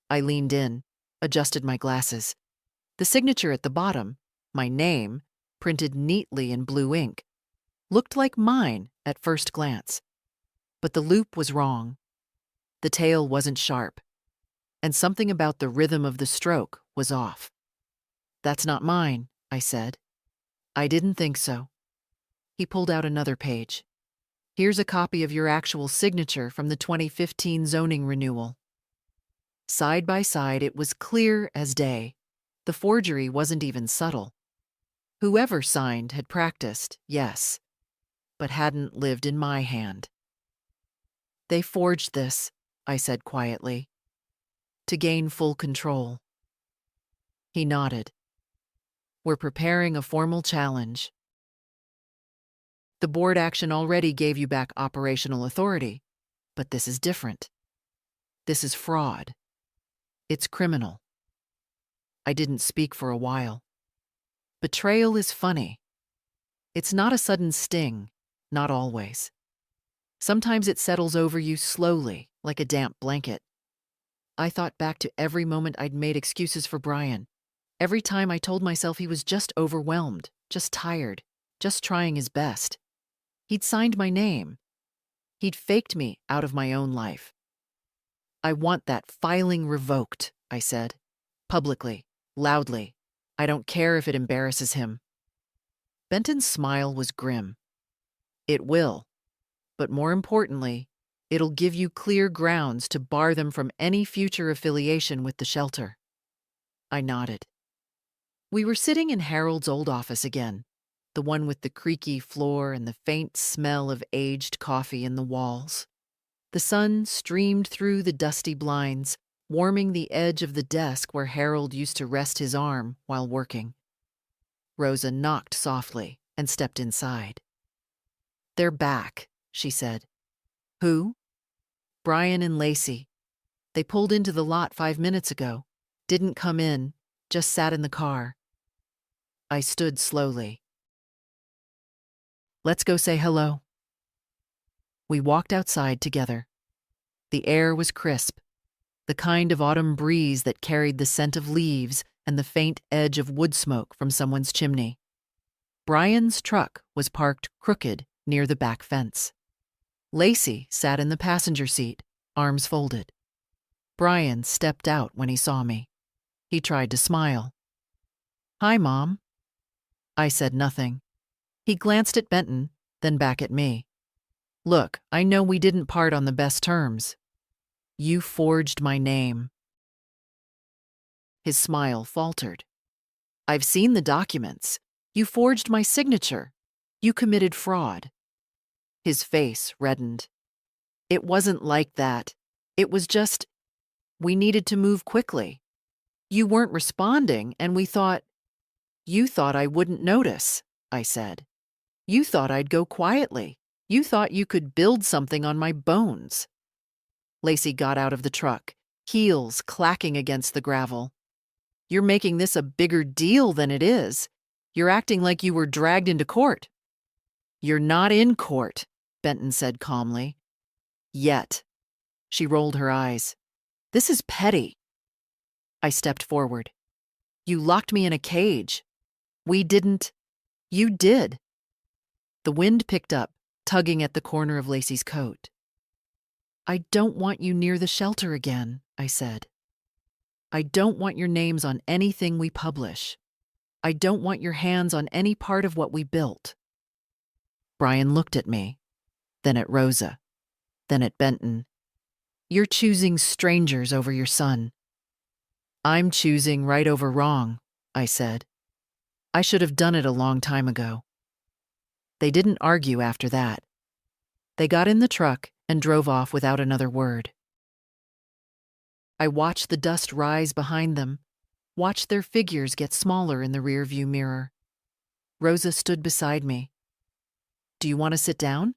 I leaned in, adjusted my glasses. The signature at the bottom, my name, printed neatly in blue ink, looked like mine at first glance. But the loop was wrong. The tail wasn't sharp. And something about the rhythm of the stroke was off. "That's not mine," I said. "I didn't think so." He pulled out another page. "Here's a copy of your actual signature from the 2015 zoning renewal." Side by side, it was clear as day. The forgery wasn't even subtle. Whoever signed had practiced, yes, but hadn't lived in my hand. "They forged this," I said quietly, "to gain full control." He nodded. "We're preparing a formal challenge. The board action already gave you back operational authority, but this is different. This is fraud. It's criminal." I didn't speak for a while. Betrayal is funny. It's not a sudden sting, not always. Sometimes it settles over you slowly, like a damp blanket. I thought back to every moment I'd made excuses for Brian. Every time I told myself he was just overwhelmed, just tired, just trying his best. He'd signed my name. He'd faked me out of my own life. "I want that filing revoked," I said. Publicly, loudly. I don't care if it embarrasses him. Benton's smile was grim. "It will. But more importantly, it'll give you clear grounds to bar them from any future affiliation with the shelter." I nodded. We were sitting in Harold's old office again, the one with the creaky floor and the faint smell of aged coffee in the walls. The sun streamed through the dusty blinds, warming the edge of the desk where Harold used to rest his arm while working. Rosa knocked softly and stepped inside. "They're back," she said. "Who?" "Brian and Lacey. They pulled into the lot 5 minutes ago. Didn't come in, just sat in the car." I stood slowly. "Let's go say hello." We walked outside together. The air was crisp, the kind of autumn breeze that carried the scent of leaves and the faint edge of wood smoke from someone's chimney. Brian's truck was parked crooked near the back fence. Lacey sat in the passenger seat, arms folded. Brian stepped out when he saw me. He tried to smile. "Hi, Mom." I said nothing. He glanced at Benton, then back at me. "Look, I know we didn't part on the best terms. You forged my name." His smile faltered. "I've seen the documents. You forged my signature. You committed fraud." His face reddened. "It wasn't like that. It was just, we needed to move quickly. You weren't responding, and we thought—" "You thought I wouldn't notice," I said. "You thought I'd go quietly. You thought you could build something on my bones." Lacey got out of the truck, heels clacking against the gravel. "You're making this a bigger deal than it is. You're acting like you were dragged into court." "You're not in court," Benton said calmly. "Yet." She rolled her eyes. "This is petty." I stepped forward. "You locked me in a cage. We didn't—" "You did." The wind picked up, tugging at the corner of Lacey's coat. "I don't want you near the shelter again," I said. "I don't want your names on anything we publish. I don't want your hands on any part of what we built." Brian looked at me, then at Rosa, then at Benton. "You're choosing strangers over your son." "I'm choosing right over wrong," I said. "I should have done it a long time ago." They didn't argue after that. They got in the truck and drove off without another word. I watched the dust rise behind them, watched their figures get smaller in the rearview mirror. Rosa stood beside me. "Do you want to sit down?"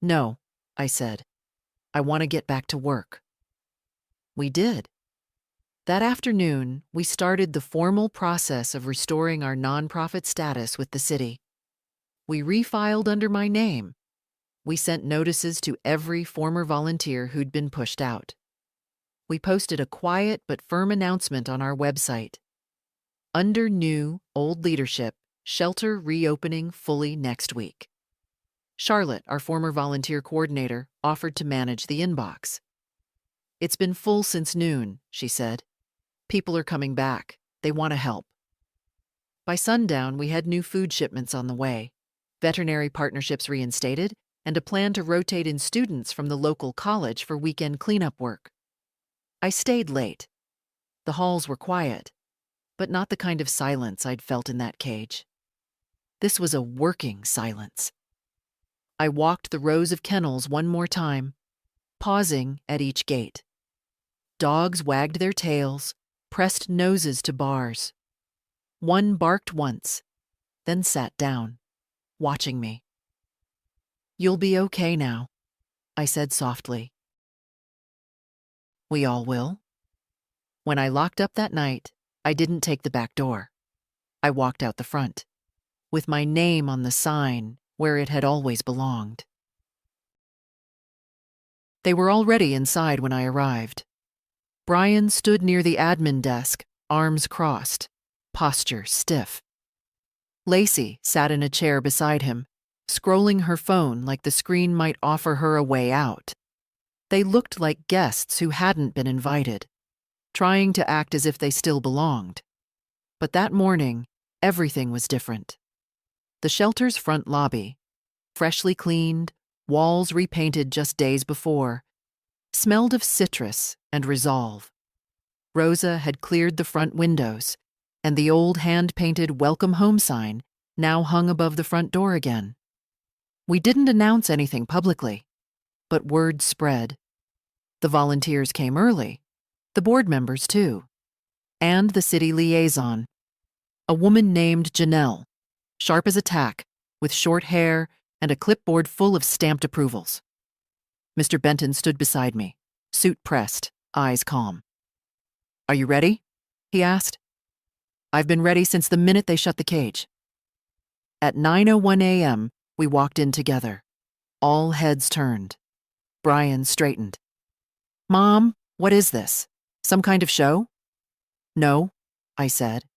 "No," I said. "I want to get back to work." We did. That afternoon, we started the formal process of restoring our nonprofit status with the city. We refiled under my name. We sent notices to every former volunteer who'd been pushed out. We posted a quiet but firm announcement on our website. Under new, old leadership, shelter reopening fully next week. Charlotte, our former volunteer coordinator, offered to manage the inbox. "It's been full since noon," she said. "People are coming back. They want to help." By sundown, we had new food shipments on the way, veterinary partnerships reinstated, and a plan to rotate in students from the local college for weekend cleanup work. I stayed late. The halls were quiet, but not the kind of silence I'd felt in that cage. This was a working silence. I walked the rows of kennels one more time, pausing at each gate. Dogs wagged their tails, pressed noses to bars. One barked once, then sat down, watching me. "You'll be okay now," I said softly. "We all will." When I locked up that night, I didn't take the back door. I walked out the front, with my name on the sign where it had always belonged. They were already inside when I arrived. Brian stood near the admin desk, arms crossed, posture stiff. Lacey sat in a chair beside him, scrolling her phone like the screen might offer her a way out. They looked like guests who hadn't been invited, trying to act as if they still belonged. But that morning, everything was different. The shelter's front lobby, freshly cleaned, walls repainted just days before, smelled of citrus and resolve. Rosa had cleared the front windows, and the old hand-painted "Welcome Home" sign now hung above the front door again. We didn't announce anything publicly, but word spread. The volunteers came early, the board members too, and the city liaison, a woman named Janelle, sharp as a tack, with short hair and a clipboard full of stamped approvals. Mr. Benton stood beside me, suit pressed, eyes calm. "Are you ready?" he asked. "I've been ready since the minute they shut the cage." At 9:01 a.m., we walked in together. All heads turned. Brian straightened. "Mom, what is this? Some kind of show?" "No," I said.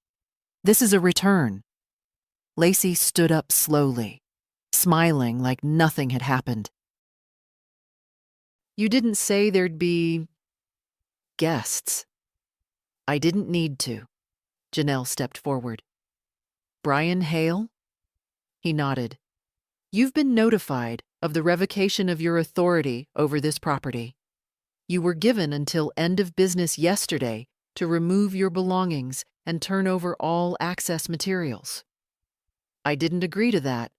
"This is a return." Lacey stood up slowly, smiling like nothing had happened. "You didn't say there'd be guests." "I didn't need to." Janelle stepped forward. "Brian Hale?" He nodded. "You've been notified of the revocation of your authority over this property. You were given until end of business yesterday to remove your belongings and turn over all access materials." "I didn't agree to that."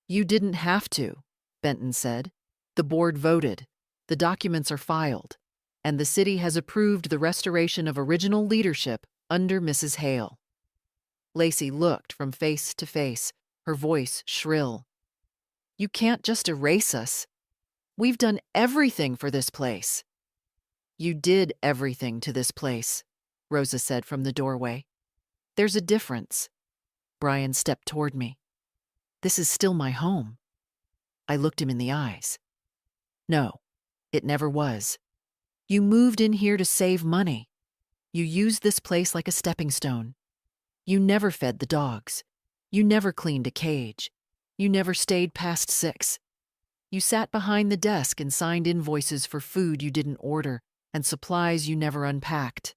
"You didn't have to," Benton said. "The board voted. The documents are filed, and the city has approved the restoration of original leadership under Mrs. Hale." Lacey looked from face to face, her voice shrill. "You can't just erase us. We've done everything for this place." "You did everything to this place," Rosa said from the doorway. "There's a difference." Brian stepped toward me. "This is still my home." I looked him in the eyes. "No, it never was. You moved in here to save money. You used this place like a stepping stone. You never fed the dogs. You never cleaned a cage. You never stayed past 6. You sat behind the desk and signed invoices for food you didn't order and supplies you never unpacked."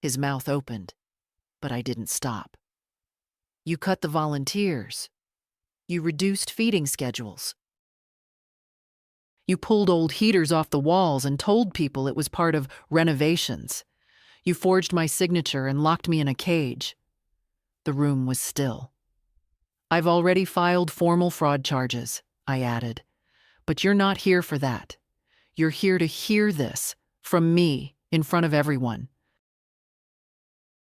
His mouth opened, but I didn't stop. "You cut the volunteers. You reduced feeding schedules. You pulled old heaters off the walls and told people it was part of renovations. You forged my signature and locked me in a cage." The room was still. "I've already filed formal fraud charges," I added. But you're not here for that. You're here to hear this from me in front of everyone.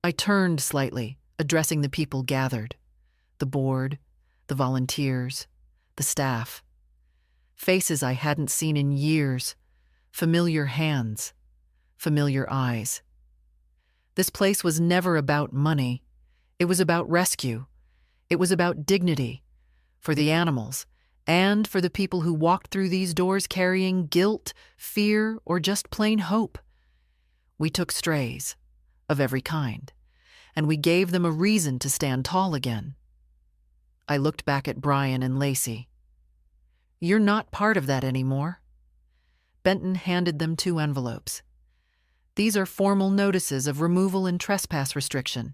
I turned slightly, addressing the people gathered. The board, the volunteers, the staff. Faces I hadn't seen in years. Familiar hands. Familiar eyes. This place was never about money. It was about rescue. It was about dignity. For the animals, and for the people who walked through these doors carrying guilt, fear, or just plain hope. We took strays, of every kind, and we gave them a reason to stand tall again. I looked back at Brian and Lacey. You're not part of that anymore. Benton handed them 2 envelopes. These are formal notices of removal and trespass restriction.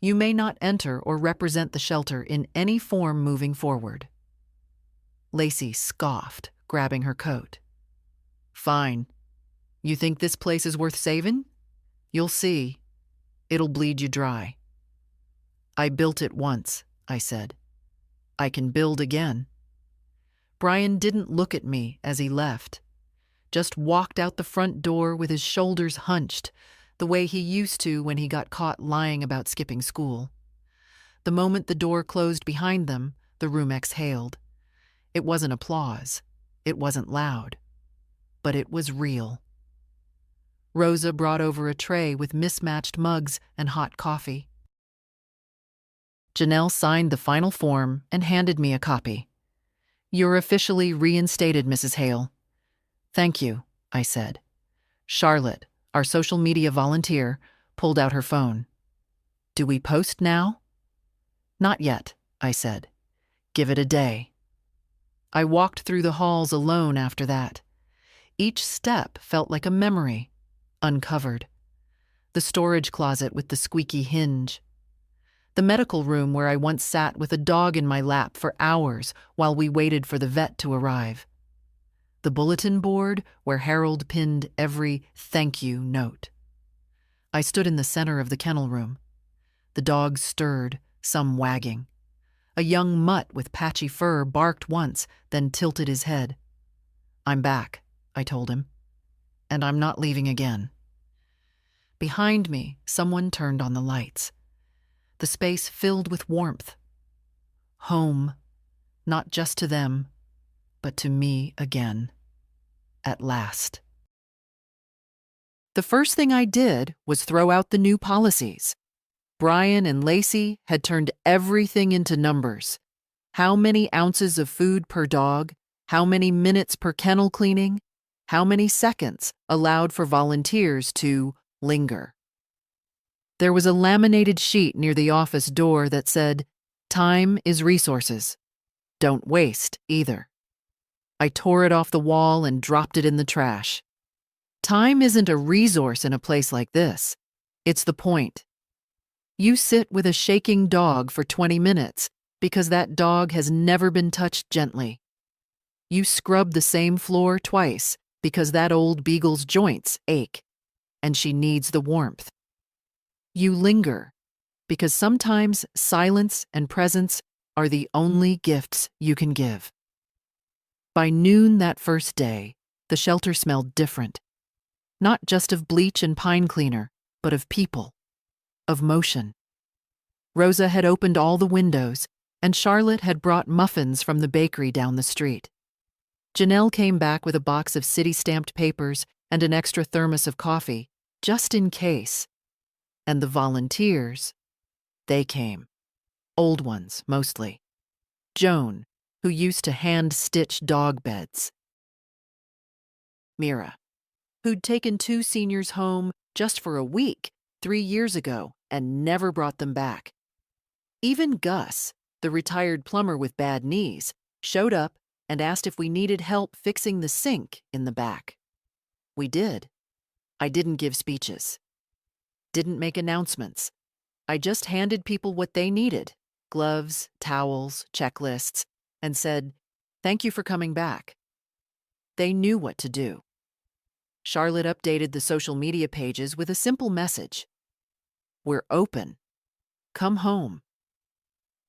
You may not enter or represent the shelter in any form moving forward. Lacey scoffed, grabbing her coat. Fine. You think this place is worth saving? You'll see. It'll bleed you dry. I built it once, I said. I can build again. Brian didn't look at me as he left, just walked out the front door with his shoulders hunched, the way he used to when he got caught lying about skipping school. The moment the door closed behind them, the room exhaled. It wasn't applause. It wasn't loud. But it was real. Rosa brought over a tray with mismatched mugs and hot coffee. Janelle signed the final form and handed me a copy. You're officially reinstated, Mrs. Hale. Thank you, I said. Charlotte, our social media volunteer, pulled out her phone. Do we post now? Not yet, I said. Give it a day. I walked through the halls alone after that. Each step felt like a memory, uncovered. The storage closet with the squeaky hinge. The medical room where I once sat with a dog in my lap for hours while we waited for the vet to arrive. The bulletin board where Harold pinned every thank you note. I stood in the center of the kennel room. The dogs stirred, some wagging. A young mutt with patchy fur barked once, then tilted his head. I'm back, I told him. And I'm not leaving again. Behind me, someone turned on the lights. The space filled with warmth. Home, not just to them, but to me again. At last. The first thing I did was throw out the new policies. Brian and Lacey had turned everything into numbers. How many ounces of food per dog? How many minutes per kennel cleaning? How many seconds allowed for volunteers to linger? There was a laminated sheet near the office door that said, "Time is resources. Don't waste either." I tore it off the wall and dropped it in the trash. Time isn't a resource in a place like this. It's the point. You sit with a shaking dog for 20 minutes because that dog has never been touched gently. You scrub the same floor twice because that old beagle's joints ache and she needs the warmth. You linger because sometimes silence and presence are the only gifts you can give. By noon that first day, the shelter smelled different. Not just of bleach and pine cleaner, but of people, of motion. Rosa had opened all the windows, and Charlotte had brought muffins from the bakery down the street. Janelle came back with a box of city-stamped papers and an extra thermos of coffee, just in case. And the volunteers, they came. Old ones, mostly. Joan, who used to hand-stitch dog beds. Mira, who'd taken 2 seniors home just for a week 3 years ago and never brought them back. Even Gus, the retired plumber with bad knees, showed up and asked if we needed help fixing the sink in the back. We did. I didn't give speeches. Didn't make announcements. I just handed people what they needed, gloves, towels, checklists, and said, "Thank you for coming back." They knew what to do. Charlotte updated the social media pages with a simple message. We're open. Come home.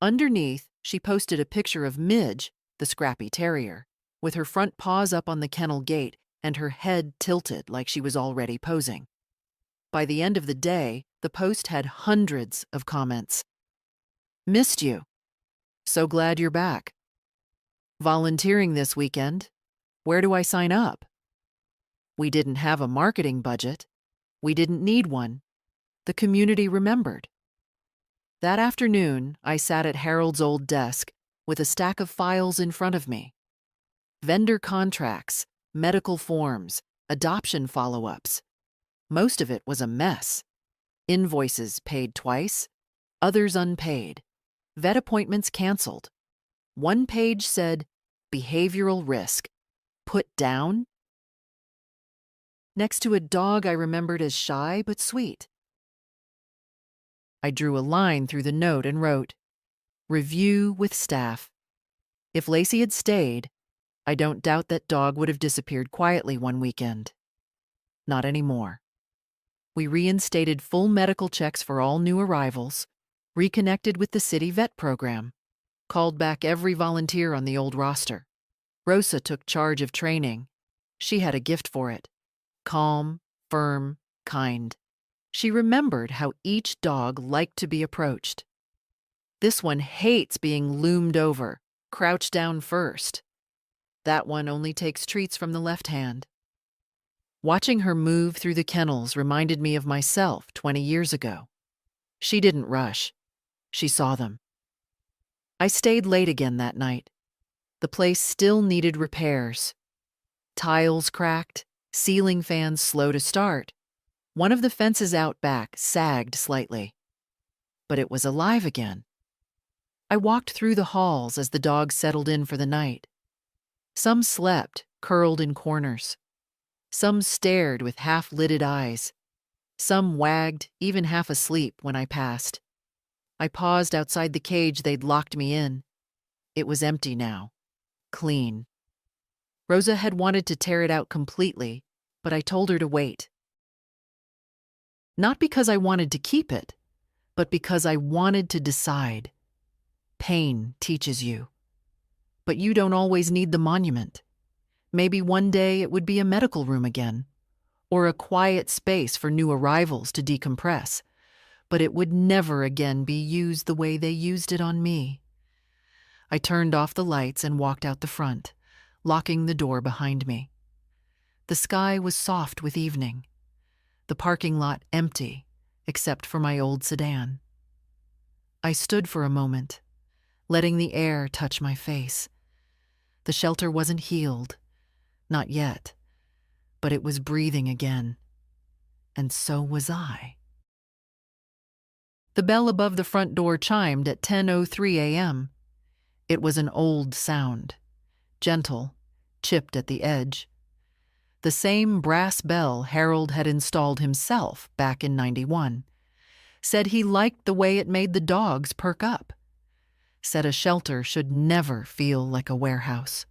Underneath, she posted a picture of Midge, the scrappy terrier, with her front paws up on the kennel gate and her head tilted like she was already posing. By the end of the day, the post had hundreds of comments. Missed you. So glad you're back. Volunteering this weekend. Where do I sign up? We didn't have a marketing budget. We didn't need one. The community remembered. That afternoon, I sat at Harold's old desk with a stack of files in front of me. Vendor contracts, medical forms, adoption follow-ups. Most of it was a mess. Invoices paid twice, others unpaid. Vet appointments canceled. One page said, behavioral risk. Put down? Next to a dog I remembered as shy but sweet. I drew a line through the note and wrote, review with staff. If Lacey had stayed, I don't doubt that dog would have disappeared quietly one weekend. Not anymore. We reinstated full medical checks for all new arrivals, reconnected with the city vet program, called back every volunteer on the old roster. Rosa took charge of training. She had a gift for it. Calm, firm, kind. She remembered how each dog liked to be approached. This one hates being loomed over, crouched down first. That one only takes treats from the left hand. Watching her move through the kennels reminded me of myself 20 years ago. She didn't rush. She saw them. I stayed late again that night. The place still needed repairs. Tiles cracked, ceiling fans slow to start. One of the fences out back sagged slightly. But it was alive again. I walked through the halls as the dogs settled in for the night. Some slept, curled in corners. Some stared with half-lidded eyes. Some wagged, even half asleep, when I passed. I paused outside the cage they'd locked me in. It was empty now. Clean. Rosa had wanted to tear it out completely, but I told her to wait. Not because I wanted to keep it, but because I wanted to decide. Pain teaches you. But you don't always need the monument. Maybe one day it would be a medical room again, or a quiet space for new arrivals to decompress, but it would never again be used the way they used it on me. I turned off the lights and walked out the front, locking the door behind me. The sky was soft with evening, the parking lot empty, except for my old sedan. I stood for a moment, letting the air touch my face. The shelter wasn't healed. Not yet, but it was breathing again, and so was I. The bell above the front door chimed at 10:03 a.m. It was an old sound, gentle, chipped at the edge. The same brass bell Harold had installed himself back in '91. Said he liked the way it made the dogs perk up. Said a shelter should never feel like a warehouse.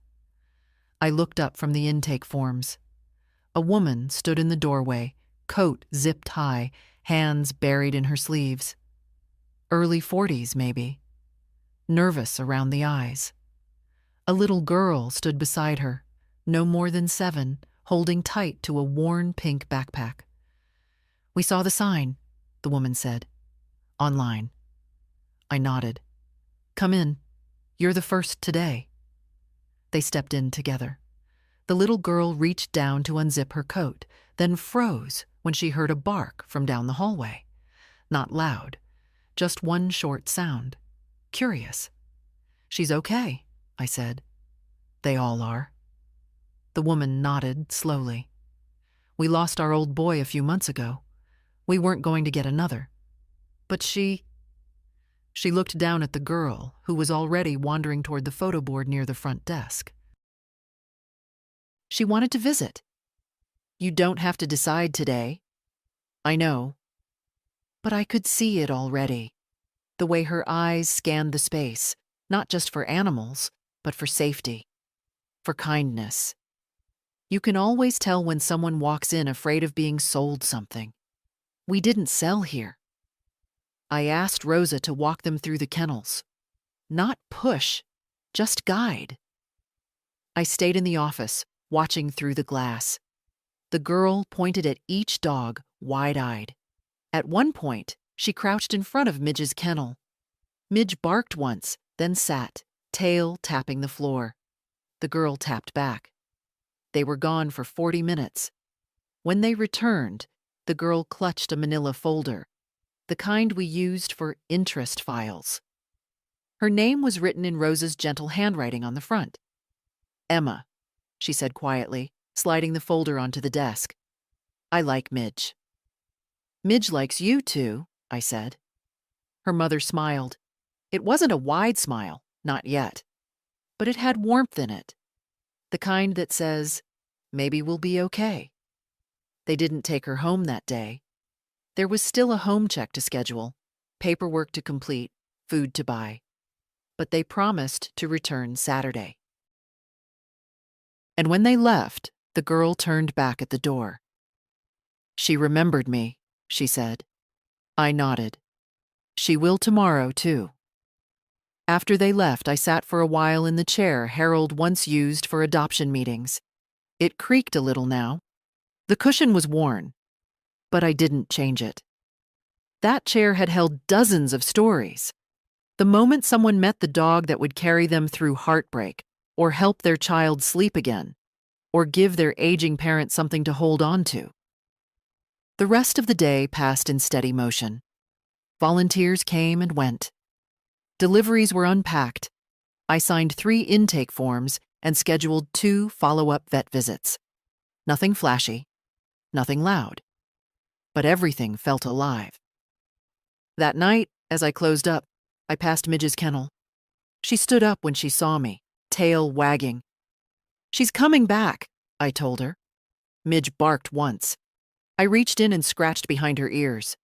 I looked up from the intake forms. A woman stood in the doorway, coat zipped high, hands buried in her sleeves. Early 40s, maybe. Nervous around the eyes. A little girl stood beside her, no more than 7, holding tight to a worn pink backpack. We saw the sign, the woman said. Online. I nodded. Come in. You're the first today. They stepped in together. The little girl reached down to unzip her coat, then froze when she heard a bark from down the hallway. Not loud, just one short sound. Curious. She's okay, I said. They all are. The woman nodded slowly. We lost our old boy a few months ago. We weren't going to get another. But she looked down at the girl, who was already wandering toward the photo board near the front desk. She wanted to visit. You don't have to decide today. I know. But I could see it already. The way her eyes scanned the space, not just for animals, but for safety, for kindness. You can always tell when someone walks in afraid of being sold something. We didn't sell here. I asked Rosa to walk them through the kennels. Not push, just guide. I stayed in the office, watching through the glass. The girl pointed at each dog, wide-eyed. At one point, she crouched in front of Midge's kennel. Midge barked once, then sat, tail tapping the floor. The girl tapped back. They were gone for 40 minutes. When they returned, the girl clutched a manila folder, the kind we used for interest files. Her name was written in Rosa's gentle handwriting on the front. "Emma," she said quietly, sliding the folder onto the desk. "I like Midge." "Midge likes you too," I said. Her mother smiled. It wasn't a wide smile, not yet, but it had warmth in it, the kind that says, maybe we'll be okay. They didn't take her home that day. There was still a home check to schedule, paperwork to complete, food to buy. But they promised to return Saturday. And when they left, the girl turned back at the door. "She remembered me," she said. I nodded. "She will tomorrow, too." After they left, I sat for a while in the chair Harold once used for adoption meetings. It creaked a little now. The cushion was worn, but I didn't change it. That chair had held dozens of stories. The moment someone met the dog that would carry them through heartbreak, or help their child sleep again, or give their aging parent something to hold on to. The rest of the day passed in steady motion. Volunteers came and went. Deliveries were unpacked. I signed 3 intake forms and scheduled 2 follow-up vet visits. Nothing flashy, nothing loud, but everything felt alive. That night, as I closed up, I passed Midge's kennel. She stood up when she saw me, tail wagging. "She's coming back," I told her. Midge barked once. I reached in and scratched behind her ears.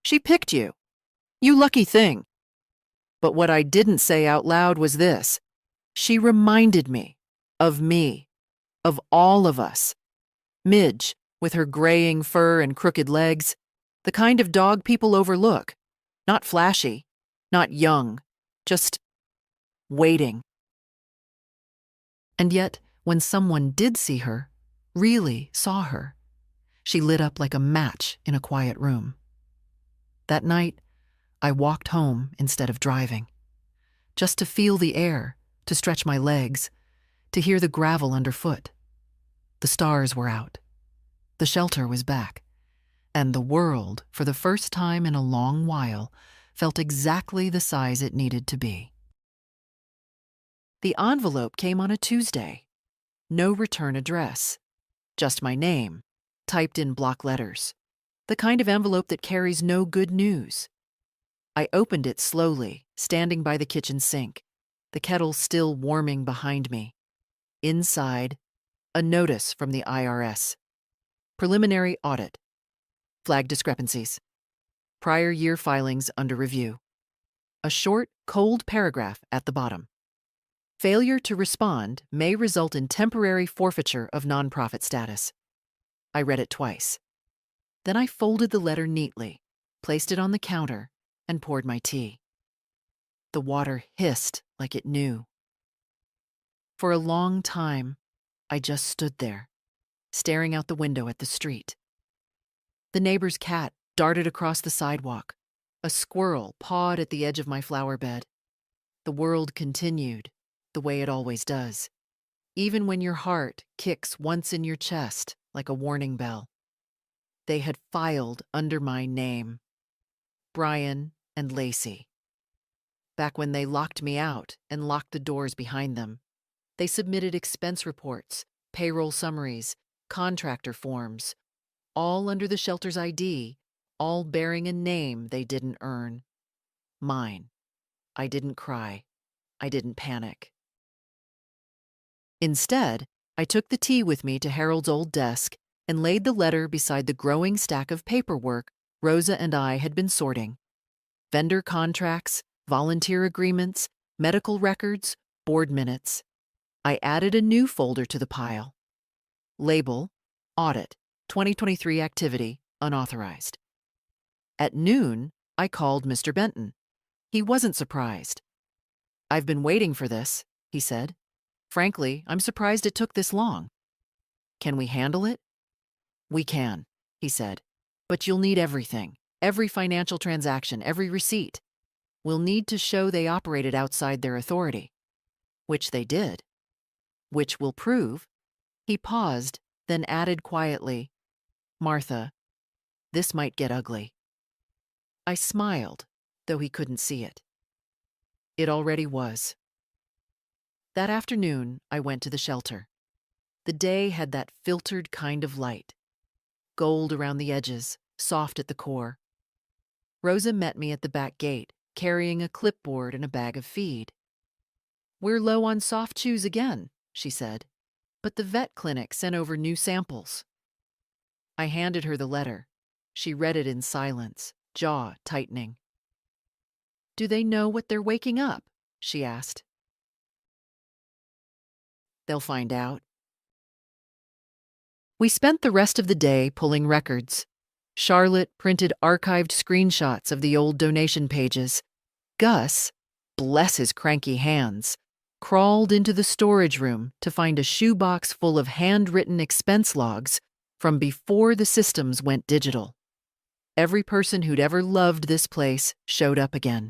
"She picked you. You lucky thing." But what I didn't say out loud was this. She reminded me, of all of us. Midge, with her graying fur and crooked legs, the kind of dog people overlook. Not flashy, not young, just waiting. And yet, when someone did see her, really saw her, she lit up like a match in a quiet room. That night, I walked home instead of driving, just to feel the air, to stretch my legs, to hear the gravel underfoot. The stars were out. The shelter was back, and the world, for the first time in a long while, felt exactly the size it needed to be. The envelope came on a Tuesday. No return address. Just my name, typed in block letters. The kind of envelope that carries no good news. I opened it slowly, standing by the kitchen sink, the kettle still warming behind me. Inside, a notice from the IRS. Preliminary audit. Flag discrepancies. Prior year filings under review. A short, cold paragraph at the bottom. Failure to respond may result in temporary forfeiture of nonprofit status. I read it twice. Then I folded the letter neatly, placed it on the counter, and poured my tea. The water hissed like it knew. For a long time, I just stood there, staring out the window at the street. The neighbor's cat darted across the sidewalk. A squirrel pawed at the edge of my flower bed. The world continued, the way it always does, even when your heart kicks once in your chest like a warning bell. They had filed under my name, Brian and Lacey. Back when they locked me out and locked the doors behind them, they submitted expense reports, payroll summaries, contractor forms, all under the shelter's ID, all bearing a name they didn't earn. Mine. I didn't cry. I didn't panic. Instead, I took the tea with me to Harold's old desk and laid the letter beside the growing stack of paperwork Rosa and I had been sorting. Vendor contracts, volunteer agreements, medical records, board minutes. I added a new folder to the pile. Label, Audit, 2023 Activity, Unauthorized. At noon, I called Mr. Benton. He wasn't surprised. "I've been waiting for this," he said. Frankly, I'm surprised it took this long. Can we handle it? We can, he said. But you'll need everything. Every financial transaction, every receipt. We'll need to show they operated outside their authority. Which they did. Which will prove. He paused, then added quietly, Martha, this might get ugly. I smiled, though he couldn't see it. It already was. That afternoon, I went to the shelter. The day had that filtered kind of light. Gold around the edges, soft at the core. Rosa met me at the back gate, carrying a clipboard and a bag of feed. We're low on soft chews again, she said, but the vet clinic sent over new samples. I handed her the letter. She read it in silence, jaw tightening. Do they know what they're waking up? She asked. They'll find out. We spent the rest of the day pulling records. Charlotte printed archived screenshots of the old donation pages. Gus, bless his cranky hands, crawled into the storage room to find a shoebox full of handwritten expense logs from before the systems went digital. Every person who'd ever loved this place showed up again.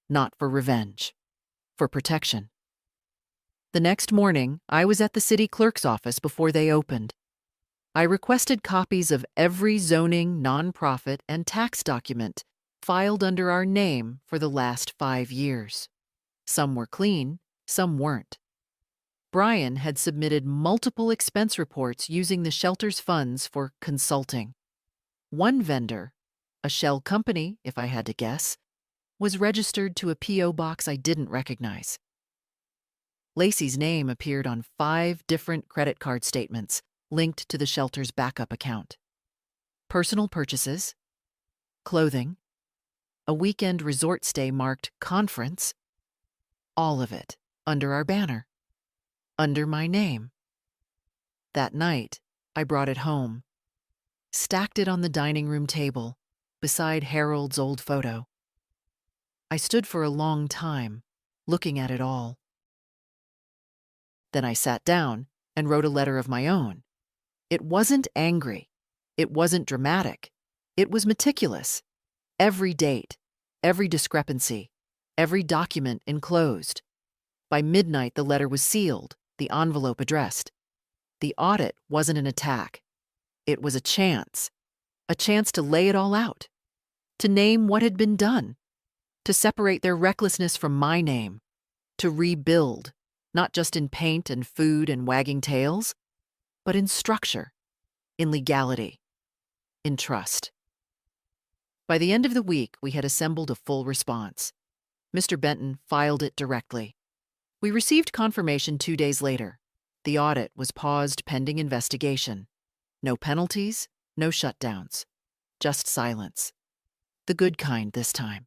Not for revenge. For protection. The next morning, I was at the city clerk's office before they opened. I requested copies of every zoning, nonprofit, and tax document filed under our name for the last 5 years. Some were clean, some weren't. Brian had submitted multiple expense reports using the shelter's funds for consulting. One vendor, a shell company, if I had to guess, was registered to a P.O. box I didn't recognize. Lacey's name appeared on 5 different credit card statements linked to the shelter's backup account. Personal purchases, clothing, a weekend resort stay marked conference, all of it under our banner, under my name. That night, I brought it home, stacked it on the dining room table beside Harold's old photo. I stood for a long time, looking at it all. Then I sat down and wrote a letter of my own. It wasn't angry. It wasn't dramatic. It was meticulous. Every date, every discrepancy, every document enclosed. By midnight, the letter was sealed, the envelope addressed. The audit wasn't an attack. It was a chance to lay it all out, to name what had been done, to separate their recklessness from my name, to rebuild, not just in paint and food and wagging tails, but in structure, in legality, in trust. By the end of the week, we had assembled a full response. Mr. Benton filed it directly. We received confirmation 2 days later. The audit was paused pending investigation. No penalties, no shutdowns, just silence. The good kind this time.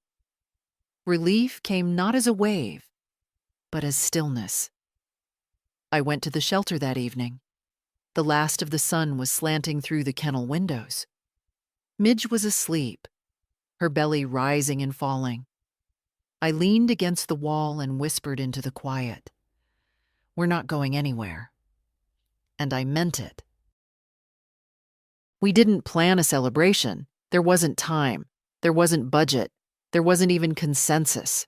Relief came not as a wave, but as stillness. I went to the shelter that evening. The last of the sun was slanting through the kennel windows. Midge was asleep, her belly rising and falling. I leaned against the wall and whispered into the quiet. We're not going anywhere. And I meant it. We didn't plan a celebration. There wasn't time. There wasn't budget. There wasn't even consensus.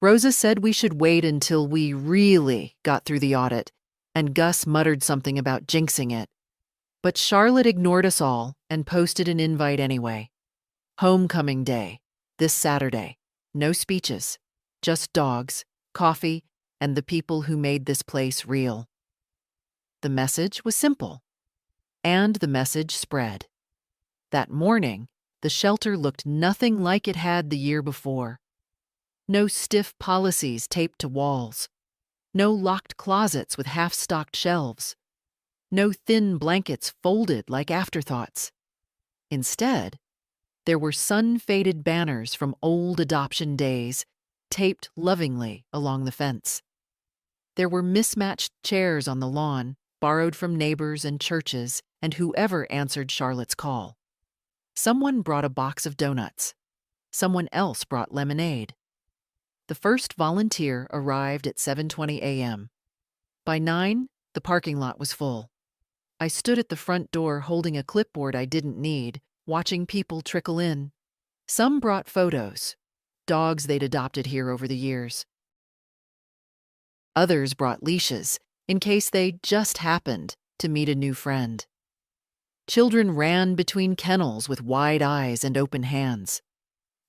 Rosa said we should wait until we really got through the audit, and Gus muttered something about jinxing it. But Charlotte ignored us all and posted an invite anyway. Homecoming Day, this Saturday. No speeches, just dogs, coffee, and the people who made this place real. The message was simple, and the message spread. That morning, the shelter looked nothing like it had the year before. No stiff policies taped to walls. No locked closets with half-stocked shelves. No thin blankets folded like afterthoughts. Instead, there were sun-faded banners from old adoption days, taped lovingly along the fence. There were mismatched chairs on the lawn, borrowed from neighbors and churches and whoever answered Charlotte's call. Someone brought a box of donuts. Someone else brought lemonade. The first volunteer arrived at 7:20 a.m. By 9, the parking lot was full. I stood at the front door holding a clipboard I didn't need, watching people trickle in. Some brought photos, dogs they'd adopted here over the years. Others brought leashes, in case they just happened to meet a new friend. Children ran between kennels with wide eyes and open hands.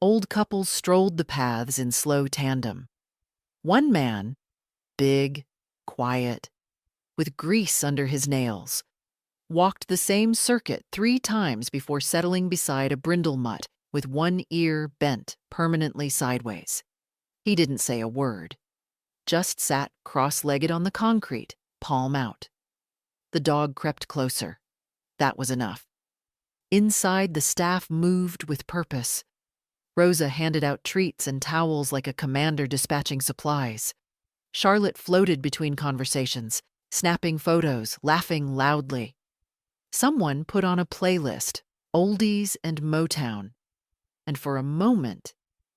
Old couples strolled the paths in slow tandem. One man, big, quiet, with grease under his nails, walked the same circuit 3 times before settling beside a brindle mutt with one ear bent permanently sideways. He didn't say a word, just sat cross-legged on the concrete, palm out. The dog crept closer. That was enough. Inside, the staff moved with purpose. Rosa handed out treats and towels like a commander dispatching supplies. Charlotte floated between conversations, snapping photos, laughing loudly. Someone put on a playlist, oldies and Motown, and for a moment,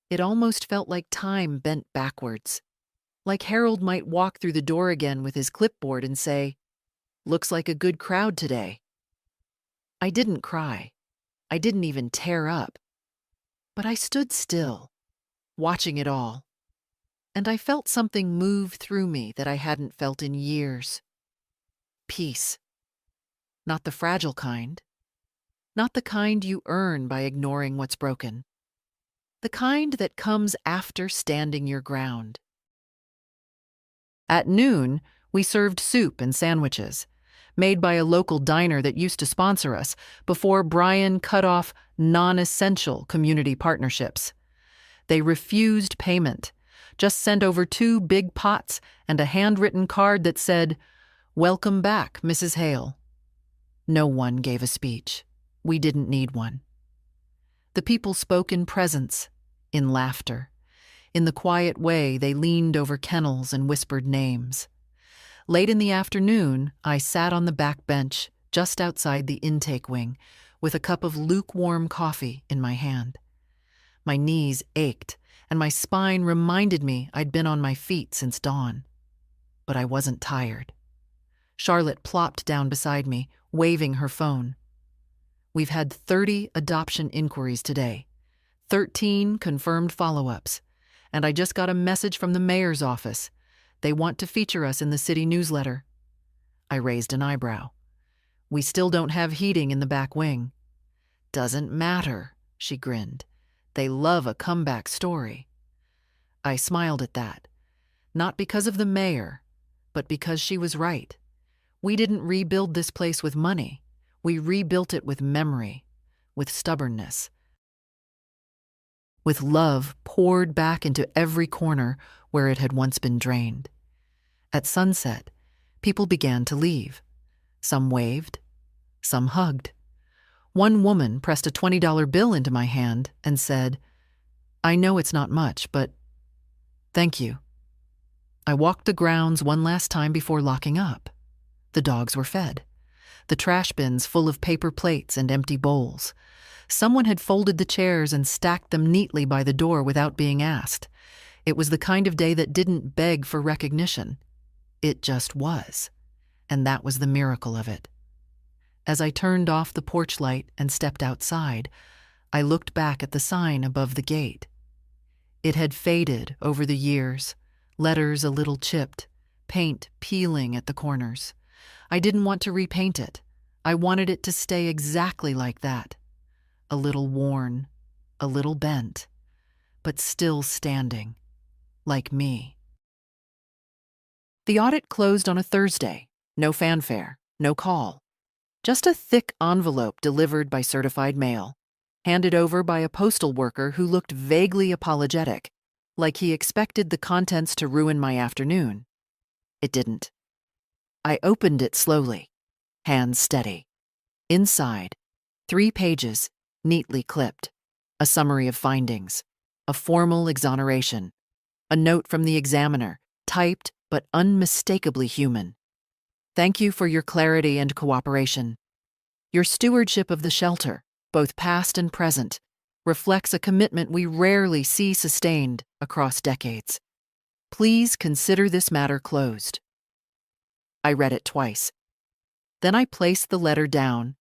it almost felt like time bent backwards. Like Harold might walk through the door again with his clipboard and say, "Looks like a good crowd today." I didn't cry. I didn't even tear up. But I stood still, watching it all, and I felt something move through me that I hadn't felt in years. Peace. Not the fragile kind. Not the kind you earn by ignoring what's broken. The kind that comes after standing your ground. At noon, we served soup and sandwiches, made by a local diner that used to sponsor us before Brian cut off non-essential community partnerships. They refused payment, just sent over 2 big pots and a handwritten card that said, "Welcome back, Mrs. Hale." No one gave a speech. We didn't need one. The people spoke in presence, in laughter. In the quiet way, they leaned over kennels and whispered names. Late in the afternoon, I sat on the back bench, just outside the intake wing, with a cup of lukewarm coffee in my hand. My knees ached, and my spine reminded me I'd been on my feet since dawn. But I wasn't tired. Charlotte plopped down beside me, waving her phone. We've had 30 adoption inquiries today, 13 confirmed follow-ups, and I just got a message from the mayor's office. They want to feature us in the city newsletter. I raised an eyebrow. We still don't have heating in the back wing. Doesn't matter, she grinned. They love a comeback story. I smiled at that, not because of the mayor, but because she was right. We didn't rebuild this place with money. We rebuilt it with memory, with stubbornness, with love poured back into every corner where it had once been drained. At sunset, people began to leave. Some waved, some hugged. One woman pressed a $20 bill into my hand and said, "I know it's not much, but thank you." I walked the grounds one last time before locking up. The dogs were fed. The trash bins full of paper plates and empty bowls. Someone had folded the chairs and stacked them neatly by the door without being asked. It was the kind of day that didn't beg for recognition. It just was. And that was the miracle of it. As I turned off the porch light and stepped outside, I looked back at the sign above the gate. It had faded over the years, letters a little chipped, paint peeling at the corners. I didn't want to repaint it. I wanted it to stay exactly like that. A little worn, a little bent, but still standing, like me. The audit closed on a Thursday. No fanfare, no call. Just a thick envelope delivered by certified mail, handed over by a postal worker who looked vaguely apologetic, like he expected the contents to ruin my afternoon. It didn't. I opened it slowly, hands steady. Inside, 3 pages, neatly clipped, a summary of findings, a formal exoneration, a note from the examiner, typed but unmistakably human. Thank you for your clarity and cooperation. Your stewardship of the shelter, both past and present, reflects a commitment we rarely see sustained across decades. Please consider this matter closed. I read it twice. Then I placed the letter down,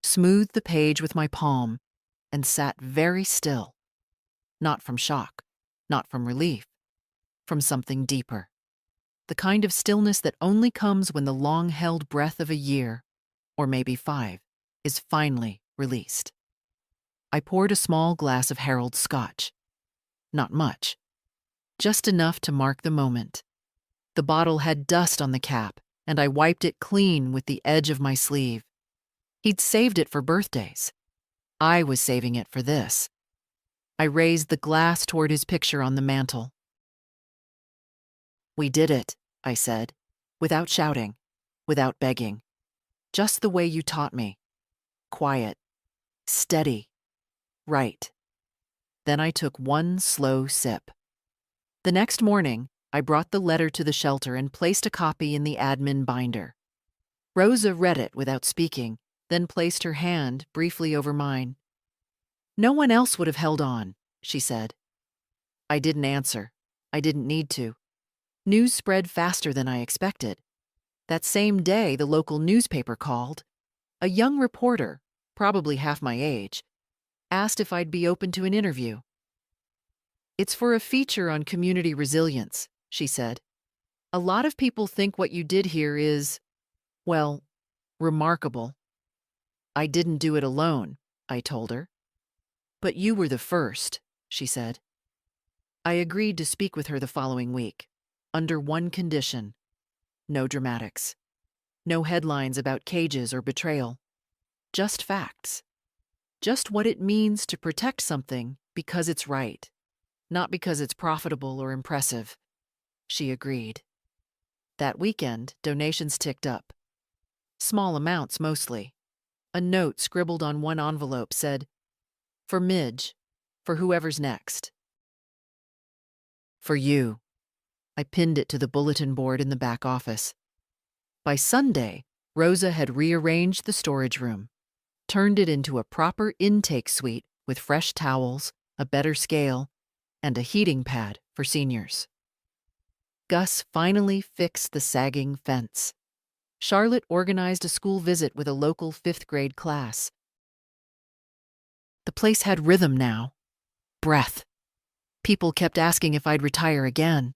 smoothed the page with my palm, and sat very still. Not from shock, not from relief, from something deeper. The kind of stillness that only comes when the long-held breath of a year, or maybe 5, is finally released. I poured a small glass of Harold's Scotch. Not much. Just enough to mark the moment. The bottle had dust on the cap, and I wiped it clean with the edge of my sleeve. He'd saved it for birthdays. I was saving it for this. I raised the glass toward his picture on the mantel. "We did it," I said, without shouting, without begging. Just the way you taught me. Quiet, steady, right. Then I took one slow sip. The next morning, I brought the letter to the shelter and placed a copy in the admin binder. Rosa read it without speaking, then placed her hand briefly over mine. "No one else would have held on," she said. I didn't answer. I didn't need to. News spread faster than I expected. That same day, the local newspaper called. A young reporter, probably half my age, asked if I'd be open to an interview. "It's for a feature on community resilience," she said. "A lot of people think what you did here is, well, remarkable." "I didn't do it alone," I told her. "But you were the first," she said. I agreed to speak with her the following week, under one condition: no dramatics. No headlines about cages or betrayal. Just facts. Just what it means to protect something because it's right, not because it's profitable or impressive. She agreed. That weekend, donations ticked up. Small amounts mostly. A note scribbled on one envelope said, "For Midge, for whoever's next." "For you." I pinned it to the bulletin board in the back office. By Sunday, Rosa had rearranged the storage room, turned it into a proper intake suite with fresh towels, a better scale, and a heating pad for seniors. Gus finally fixed the sagging fence. Charlotte organized a school visit with a local 5th-grade class. The place had rhythm now. Breath. People kept asking if I'd retire again.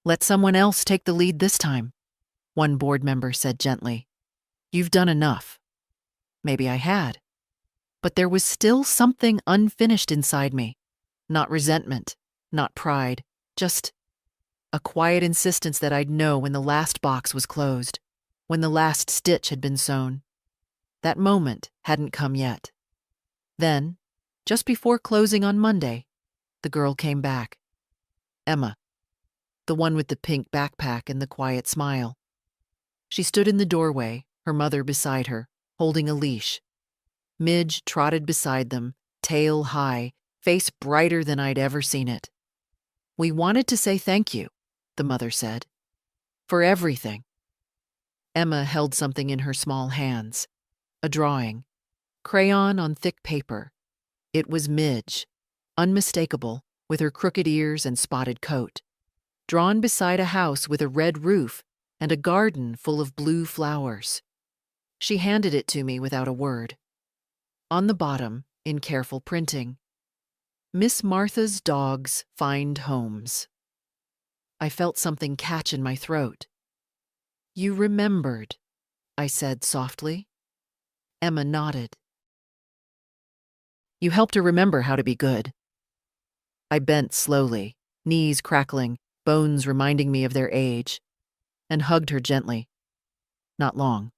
"Let someone else take the lead this time," one board member said gently. "You've done enough." Maybe I had. But there was still something unfinished inside me. Not resentment, not pride, just a quiet insistence that I'd know when the last box was closed, when the last stitch had been sewn. That moment hadn't come yet. Then, just before closing on Monday, the girl came back. Emma, the one with the pink backpack and the quiet smile. She stood in the doorway, her mother beside her, holding a leash. Midge trotted beside them, tail high, face brighter than I'd ever seen it. "We wanted to say thank you," the mother said, "for everything." Emma held something in her small hands. A drawing. Crayon on thick paper. It was Midge, unmistakable, with her crooked ears and spotted coat, drawn beside a house with a red roof and a garden full of blue flowers. She handed it to me without a word. On the bottom, in careful printing, "Miss Martha's dogs find homes." I felt something catch in my throat. "You remembered," I said softly. Emma nodded. "You helped her remember how to be good." I bent slowly, knees crackling, bones reminding me of their age, and hugged her gently. Not long.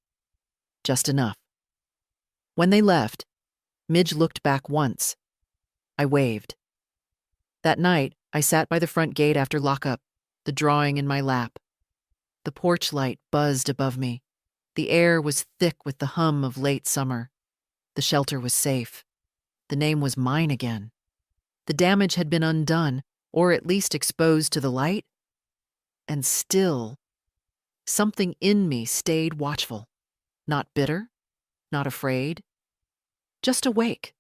Just enough. When they left, Midge looked back once. I waved. That night, I sat by the front gate after lockup, the drawing in my lap. The porch light buzzed above me. The air was thick with the hum of late summer. The shelter was safe. The name was mine again. The damage had been undone, or at least exposed to the light. And still, something in me stayed watchful. Not bitter, not afraid, just awake.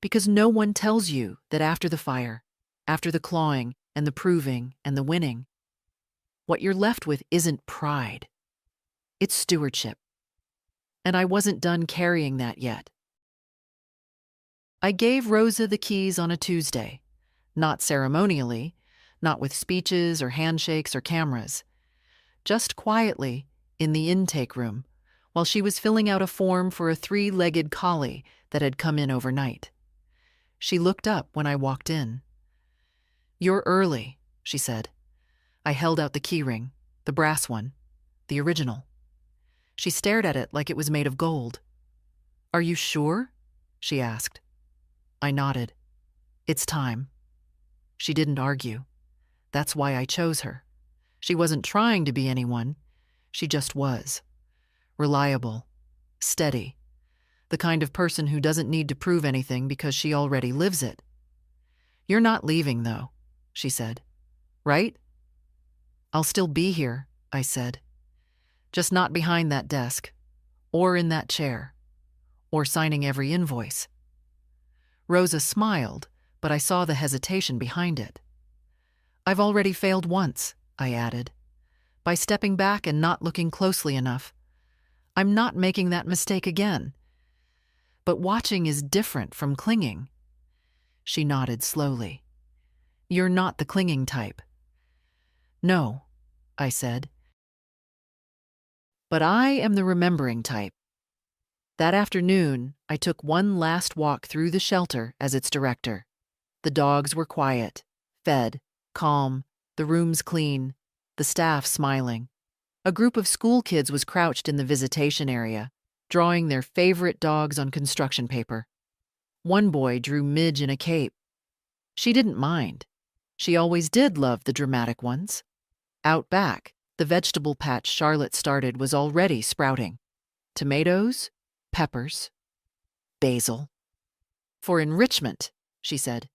Because no one tells you that after the fire, after the clawing and the proving and the winning, What you're left with isn't pride. It's stewardship. And I wasn't done carrying that yet. I gave Rosa the keys on a Tuesday, not ceremonially, not with speeches or handshakes or cameras, just quietly in the intake room while she was filling out a form for a 3-legged collie that had come in overnight. She looked up when I walked in. "You're early," she said. I held out the keyring, the brass one, the original. She stared at it like it was made of gold. "Are you sure?" she asked. I nodded. "It's time." She didn't argue. That's why I chose her. She wasn't trying to be anyone. She just was. Reliable. Steady. The kind of person who doesn't need to prove anything because she already lives it. "You're not leaving, though," she said. "Right?" "I'll still be here," I said. "Just not behind that desk, or in that chair, or signing every invoice." Rosa smiled, but I saw the hesitation behind it. "I've already failed once," I added, "by stepping back and not looking closely enough. I'm not making that mistake again. But watching is different from clinging." She nodded slowly. "You're not the clinging type." "No," I said. "But I am the remembering type." That afternoon, I took one last walk through the shelter as its director. The dogs were quiet, fed, calm, the rooms clean, the staff smiling. A group of school kids was crouched in the visitation area, drawing their favorite dogs on construction paper. One boy drew Midge in a cape. She didn't mind. She always did love the dramatic ones. Out back, the vegetable patch Charlotte started was already sprouting. Tomatoes, peppers, basil. "For enrichment," she said,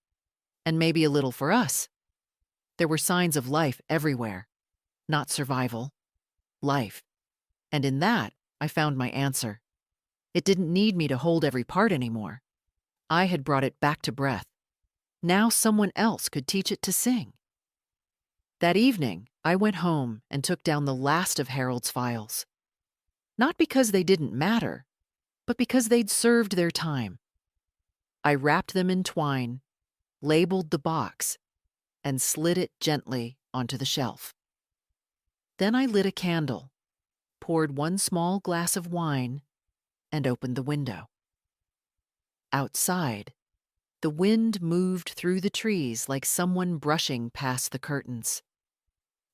"and maybe a little for us." There were signs of life everywhere. Not survival. Life. And in that, I found my answer. It didn't need me to hold every part anymore. I had brought it back to breath. Now someone else could teach it to sing. That evening, I went home and took down the last of Harold's files. Not because they didn't matter, but because they'd served their time. I wrapped them in twine, labeled the box, and slid it gently onto the shelf. Then I lit a candle, poured one small glass of wine, and opened the window. Outside, the wind moved through the trees like someone brushing past the curtains.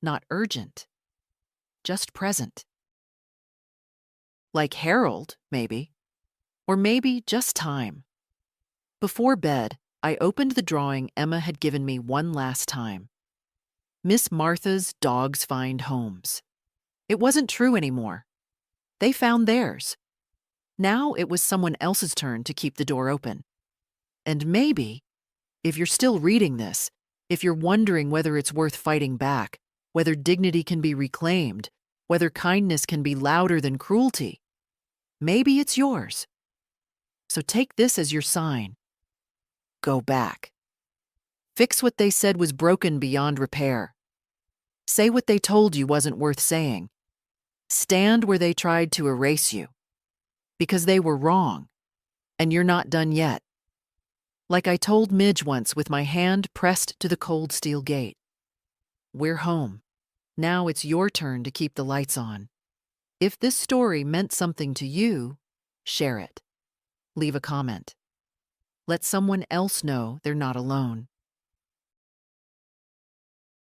Not urgent, just present. Like Harold, maybe. Or maybe just time. Before bed, I opened the drawing Emma had given me one last time. Miss Martha's Dogs Find Homes. It wasn't true anymore. They found theirs. Now it was someone else's turn to keep the door open. And maybe, if you're still reading this, if you're wondering whether it's worth fighting back, whether dignity can be reclaimed, whether kindness can be louder than cruelty, maybe it's yours. So take this as your sign. Go back. Fix what they said was broken beyond repair. Say what they told you wasn't worth saying. Stand where they tried to erase you. Because they were wrong, and you're not done yet. Like I told Midge once with my hand pressed to the cold steel gate. We're home. Now it's your turn to keep the lights on. If this story meant something to you, share it. Leave a comment. Let someone else know they're not alone.